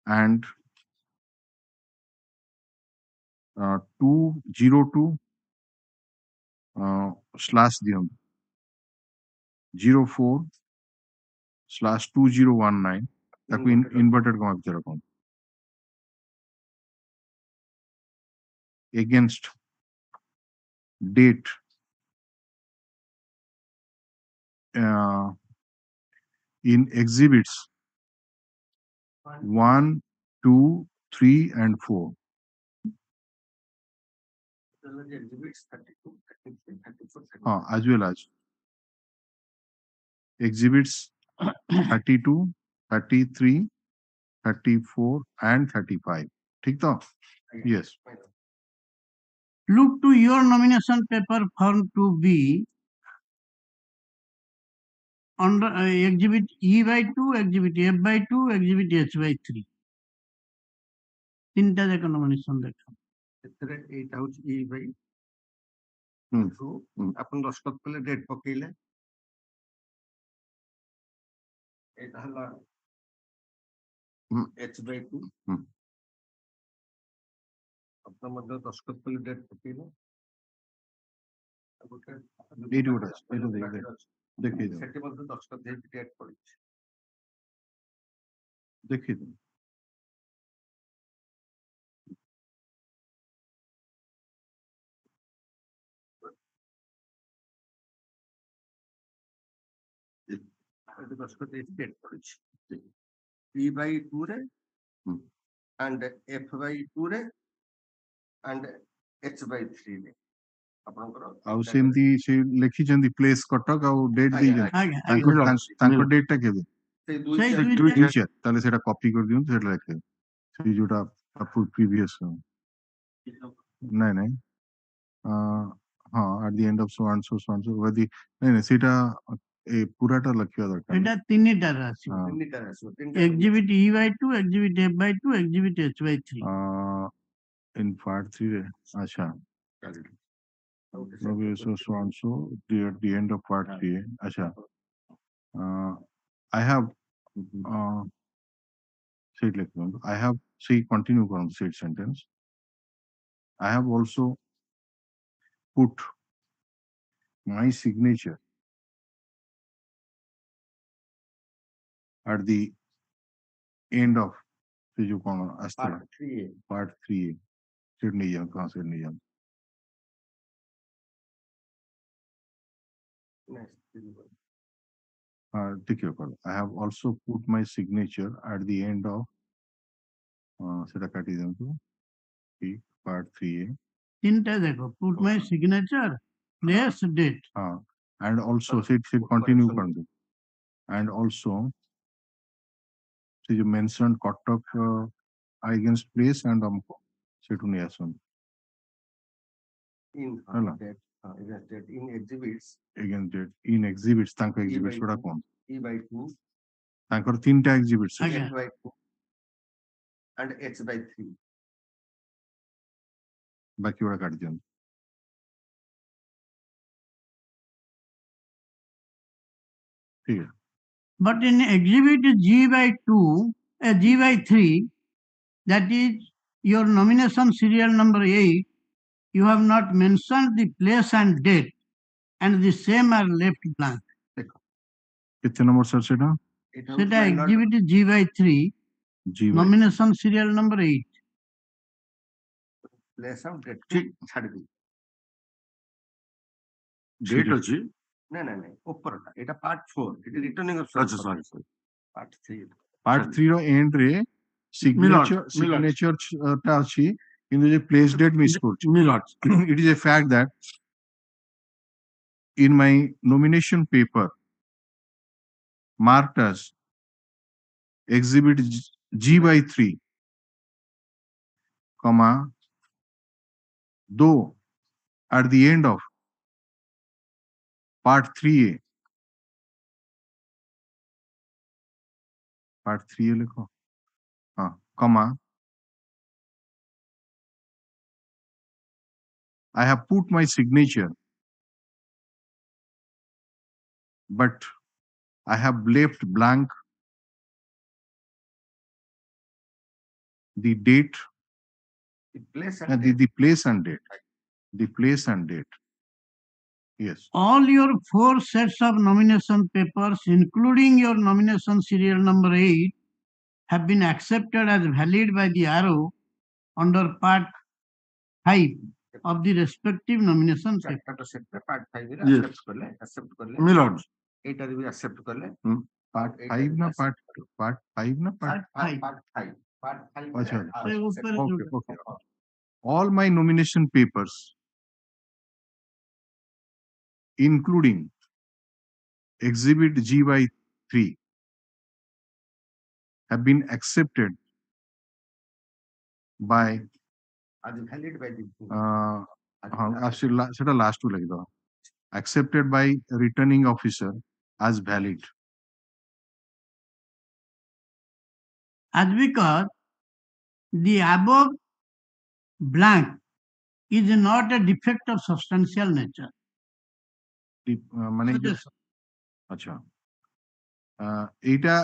and 202 slash दियंतु 04/2019 ताकू inverted comma भितर करंतु against date in exhibits 1, 2, 3 and 4 exhibits 32 33 34 as well as exhibits 32, 33, 34 and 35 ठीक तो yes Look to your nomination paper form 2B under exhibit E/2, exhibit F/2, exhibit H/3. तीनटा जाक nomination देखो. ସେଥିରେ ଏଇଟା ହଉଛି E by Hmm. 2 ଆପଣ ଦସ୍ତଖତ କଲେ ଡେଟ୍ ପକେଇଲେ ଏଇଟା ହେଲା H by 2 ଆପଣ ମଧ୍ୟ ଦସ୍ତଖତ କଲେ ଡେଟ୍ ପକେଇଲେ ଏଇଠି ଗୋଟେ ଅଛି, ଏଇଠି ଦେଖେଇ ଦିଅ। ସେଠି ମଧ୍ୟ ଦସ୍ତଖତ ହେଇକି ଡେଟ୍ ପଡିଛି देखिए state କରୁଛି E by 2 रे and F by 2 रे and H by 3 रे ଆପଣଙ୍କର ଆଉ ସେମିତି ସେ ଲେଖିଛନ୍ତି ପ୍ଲେସ୍ କଟକ ଆଉ ଡେଟ୍ ଦେଇଛନ୍ତି ଆଜ୍ଞା ତାଙ୍କ ଡେଟ୍ ଟା କେବେ ସେଇ ସେଇ ଦୁଇ ଦୁଇଟା ଦୁଇଟା ତାହେଲେ ସେଇଟା କପି କରିଦିଅନ୍ତୁ ସେଇଟା ଲେଖିବେ ସେଇ ଯୋଉଟା ପ୍ରିଭିୟସ୍ ନାଇଁ ନାଇଁ ହଁ at the end of so and so whether ନାଇଁ ନାଇଁ ସେଇଟା ଏ ପୁରାଟା ଲେଖିବା ଦରକାର ଏଇଟା ତିନିଟାରେ ଆସିବ ହଁ। ତିନିଟାରେ ଆସିବ ତିନିଟା exhibit E by 2, exhibit F by 2, exhibit H by 3. in part 3 ରେ ଆଚ୍ଛା maybe so and so at the end of part 3 acha I have say it like I have say continue on the said sentence I have also put my signature at the end of se jo kon asta part 3 se nahi jam kahan se nahi jam I have also put my signature at the end of seta kati diyantu part 3A তিনটা দেখো put my signature place date and also say continue karantu and also say you mentioned Kotak against place and amko setu nahi asun in Hello. that against that in exhibits against date in exhibits tanko exhibits guda kon E by 2 tankar tinta exhibits Okay. F by 2 and H by 3 baki guda kati diyantu ठीक है but in exhibit G by 2 G by 3 that is your nomination serial number 8 you have not mentioned the place and date and the same are left blank कितने number sir सेटा সেটা exhibit G by 3 ji nomination serial number 8 place of date ଛାଡି ଦେଇ date अच्छी ନା ନା ନା ଉପରଟା ଏଇଟା part 4 ଏଠି ରିଟର୍ନିଂ अच्छा ଅଫିସର सॉरी part 3 part 3 रो end रे signature ଟା ଅଛି କିନ୍ତୁ ଯେ place date miss କରୁଛି millet it is a fact that in my nomination paper marked as exhibit G by 3 comma though at the end of part 3A part 3A लिखो हाँ comma I have put my signature but I have left blank the date the place and and the place and date the place and date yes all your 4 sets of nomination papers including your nomination serial number 8 have been accepted as valid by the arrow under part 5 of the respective nomination paper. ଚାରିଟା set part 5 ରେ Yes. accept କଲେ millet ଏଇଟାରେ ବି accept କଲେ part 5 na part 5 na part part 5 अच्छा ସେ ଉପରେ okay ଯୋଉଟା। okay all my nomination papers including exhibit G by 3 have been accepted by as valid by the सेटा last to like accepted by returning officer as valid As because the above blank is not a defect of substantial nature. माने अच्छा एटा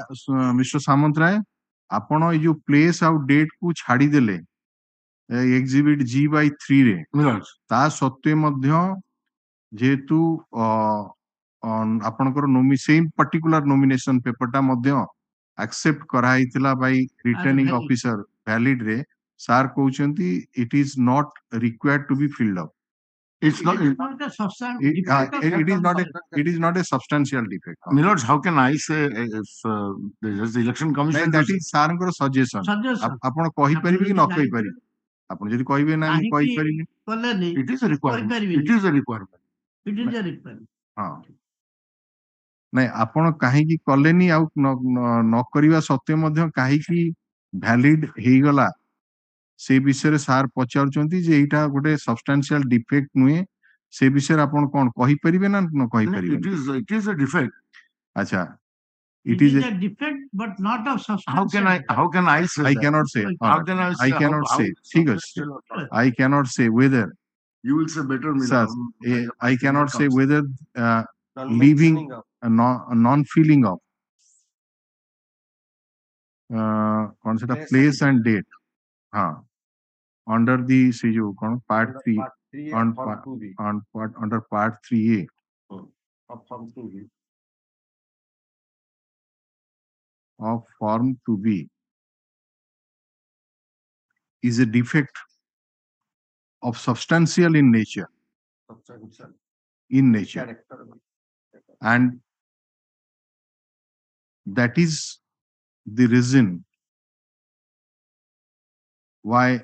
mister Samantaray आपण ए जो place आउ date को छाड़ी देले exhibit G by 3 रे मिलट ता सत्वे मध्य जेतु आपणकर सेम पर्टिकुलर नॉमिनेशन पेपर टा मध्य एक्सेप्ट कराइतिला by returning valid. Officer valid रे सार कहउचंती it is not required to be filled up It's not, It is not a substantial It, defect of it is not a circumstance. it is not a substantial defect. my lords, how can I say if the election commission that does- is sir suggestion. Suggestion. ଆପଣ କହିପାରିବେ କି ନ କହିପାରିବେ? ଆପଣ ଯଦି କହିବେ ନା ମୁଁ କାହିଁକି କହିପାରିବି, କଲେନି it is a requirement. କହିପାରିବିନି। It is a requirement. It is a requirement. ହଁ ନାଇଁ ଆପଣ କାହିଁକି କଲେନି ଆଉ ନ କରିବା ସତ୍ତ୍ୱେ ମଧ୍ୟ କାହିଁକି ଭ୍ୟାଲିଡ ହେଇଗଲା ସେ ବିଷୟରେ ସାର୍ ପଚାରୁଛନ୍ତି ଯେ ଏଇଟା ଗୋଟେ ସବଷ୍ଟାନ୍ସିଆଲ ଡିଫେକ୍ଟ ନୁହେଁ, ସେ ବିଷୟରେ ଆପଣ କଣ କହିପାରିବେ ନା ନ କହିପାରିବେ? It is a defect. ଆଚ୍ଛା, It is a defect, but not of substantial. How can I say I that? cannot say. How can I say? I cannot how say. it's ঠিক আছে, substantial or not? I cannot say whether You will say better, sir, Mila. I cannot say whether leaving Non-mentioning of a non-filling of कौन सा Place place and and date, हाँ, under the से जो कौन part 3 Part 3 on of Form 2B. under part 3A Of Form 2B. of form 2B is a defect of substantial in nature, Substantial character, character. and that is the reason why,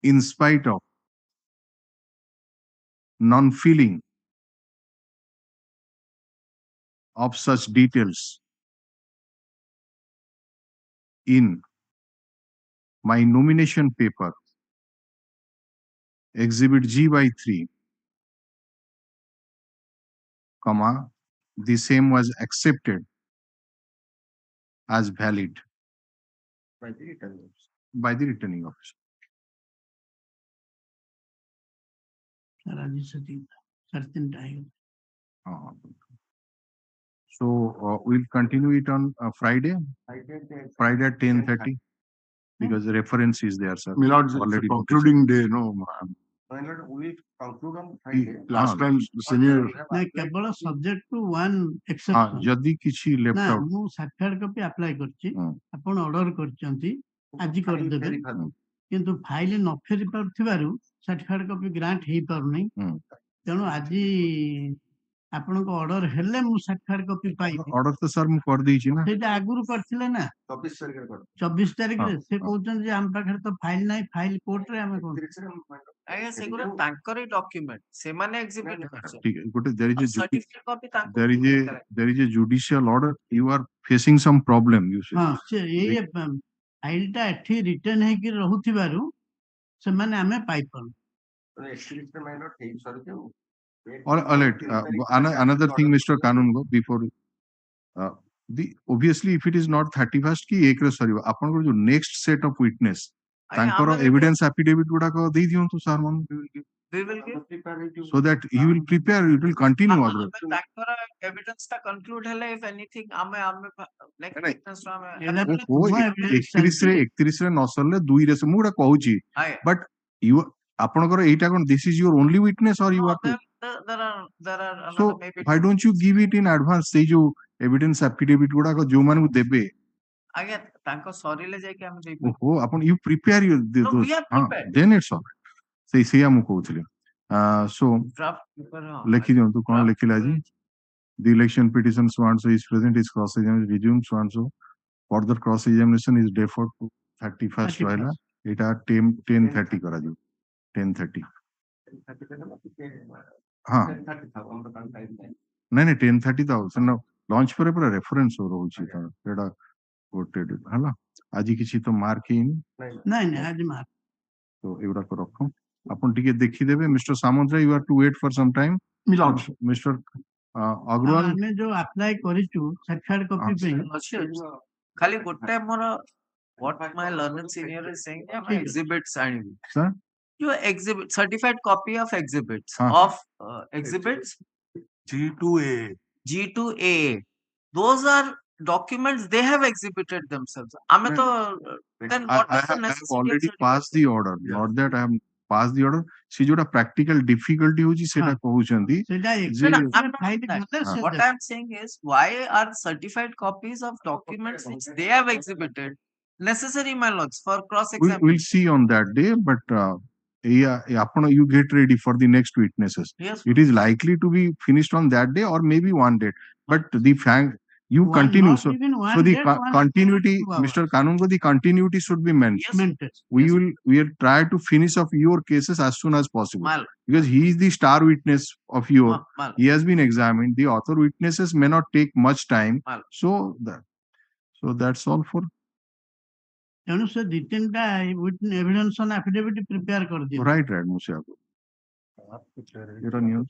in spite of non-filling of such details in my nomination paper, Exhibit G by 3, comma, the same was accepted as valid By the return. by the returning officer. Sir, ଆଜି certain time. So we'll continue it on Friday at 10:30 because the reference is there, sir. My lords, it's a Already concluding day, no? My lord, we conclude on Friday. Last time, the senior. ନାଇଁ କେବଳ subject to one ହଁ, exception. ଯଦି କିଛି left ନା out, ମୁଁ certificate copy apply କରିଛି, ହଁ, ଆପଣ ଅର୍ଡର କରିଛନ୍ତି, ଆଜି କରିଦେବେ, କିନ୍ତୁ ଫାଇଲ ନ ଫେରି ପାରୁଥିବାରୁ ସାର୍ଟିଫିକେଟ କପି ଗ୍ରାଣ୍ଟ ହେଇପାରୁନି, ହୁଁ, ତେଣୁ ଆଜି ଆପଣଙ୍କ ଅର୍ଡର ହେଲେ ମୁଁ ସାର୍ଟିଫିକେଟ କପି ପାଇବି। ଅର୍ଡର ତ ସାର୍ ମୁଁ କରିଦେଇଛି ନା। ସେଇଟା ଆଗରୁ କରିଥିଲେ ନା 24 ତାରିଖରେ କରିଦେବେ। 24 ତାରିଖରେ ହଁ, ସେ ହଁ। କହୁଛନ୍ତି ଯେ ଆମ ପାଖରେ ତ ଫାଇଲ ନାହିଁ, ଫାଇଲ କୋର୍ଟରେ ଆମେ କଣ? 31 ରେ my lord, ଆଜ୍ଞା ସେଗୁଡା ତାଙ୍କରି ଡକ୍ୟୁମେଣ୍ଟ ସେମାନେ ଏକ୍ସିବିଟ୍ ନା, କରିଛନ୍ତି ଠିକ ଅଛି, ଗୋଟେ there is a certificate copy ତାଙ୍କୁ there is deliver a କରାଯିବ। there is a judicial order. You are facing some problem, you say. ହଁ, ସେ ଏଇ ଫାଇଲଟା ଏଠି ରିଟର୍ନ ହେଇକି ରହୁଥିବାରୁ ସେମାନେ ଆମେ ପାଇପାରୁନୁ। ମାନେ 31 ରେ my lord ହେଇ ସରିଯାଉ। All right. Another thing, Mr. Kanungo, before the obviously if it is not 31st ki 1 ରେ ସରିବ, ଆପଣଙ୍କର ଯୋଉ next set of witness ଆଜ୍ଞା, ତାଙ୍କର ଆମେ evidence affidavit ଗୁଡାକ ଦେଇ ଦିଅନ୍ତୁ ସାର୍ ମାନଙ୍କୁ, we will give so that you will prepare, it will continue ଆମେ otherwise. ତାଙ୍କର ଏଭିଡେନ୍ସ ଟା କନକ୍ଲୁଡ ହେଲେ if anything ଆମେ next ନାଇଁ, witness ରୁ ଆମେ ଏଇଟା ଓ ତୁମ evidence 31 ରେ ନ ସରିଲେ 2 ରେ ମୁଁ ଗୋଟେ କହୁଛି, ଆଜ୍ଞା। but you ଆପଣଙ୍କର ଏଇଟା କଣ this is your only witness or you No, are to, there are so another maybe why don't you give it in advance, ସେଇ ଯୋଉ evidence affidavit ଗୁଡାକ ଯୋଉମାନଙ୍କୁ ଦେବେ, ଆଜ୍ଞା ତାଙ୍କ ସରିଲେ ଯାଇକି ଆମେ ଦେଇପାରିବୁ। ଓହୋ ଆପଣ you prepare your No, those, we are ହଁ, prepared. then it's all right. ସେଇଆ ମୁଁ କହୁଥିଲି। So Draft paper, ହଁ, ଲେଖି ଦିଅନ୍ତୁ କଣ draft ଲେଖିଲା paper ଆଜି, the election petition so and so is present, is cross examination resumed so and so, further cross examination is deferred to 31st ରହିଲା, ଏଇଟା 10:30 କରାଯିବ, 10:30 ହଁ, 10:30 ଥାଉ ଆମର କାରଣ time ନାହିଁ। ନାଇଁ ନାଇଁ 10:30 ଥାଉ, ସେନ ଲଞ୍ଚ ପରେ ପୁରା ରେଫରେନ୍ସ ରହୁଛି ତାର, ସେଇଟା ଗୋଟେ ହେଲା। ଆଜି କିଛି ତ ମାର୍କ ହେଇନି, ନାଇଁ ନାଇଁ ଆଜି ମାର ତ ଏଗୁଡାକ ରଖ, ଆପଣ ଟିକେ ଦେଖିଦେବେ। Mister Samantaray, you have to wait for some time. My lord, mister ଆଉ ଅଗ୍ରୱାଲ, ଆମେ ଯୋଉ ଆପ୍ଲାଏ କରିଛୁ ସାର୍ଟିଫିକେଟ କପି ପାଇଁ, ଅଛି ଖାଲି ଗୋଟେ ମୋର what my learned senior is saying ଯେ ଆମେ ଠିକ ଅଛି। exhibits ଆଣିବୁ। sir, Your exhibit certified copy of exhibits ହଁ, of exhibits G2A. G2AA. Those are documents they have exhibited themselves. ଆମେ ତ then what I is the have necessity of already certified passed the order, Yeah. not that I have passed the order. ସେ ଯୋଉଟା practical difficulty ହଉଛି ସେଟା ହଁ। କହୁଛନ୍ତି ସେଇଟା ଯେ No, no, I'm not file saying that. ଗଲେ ସେ What I'm saying is, why are certified copies of documents which they have exhibited necessary, my lords, for cross we'll examination? see on that day, but you get ready for the next witnesses. Yes. It is likely to be finished on that day or maybe one date. But the fact you One, continue. not So even one so the date, one continuity, 2 hours. Mr. Kanungo, the continuity should be mentioned. Yes. Maintained. We Yes. will try to finish off your cases as soon as possible. Mal. Because he is the star witness of your. Mal. He has been examined. The other witnesses may not take much time. Mal. So that's all for. ତେଣୁ ସେ 2-3ଟା evidence on affidavit prepare କରିଦିଅନ୍ତୁ। Right, Musa. Your news.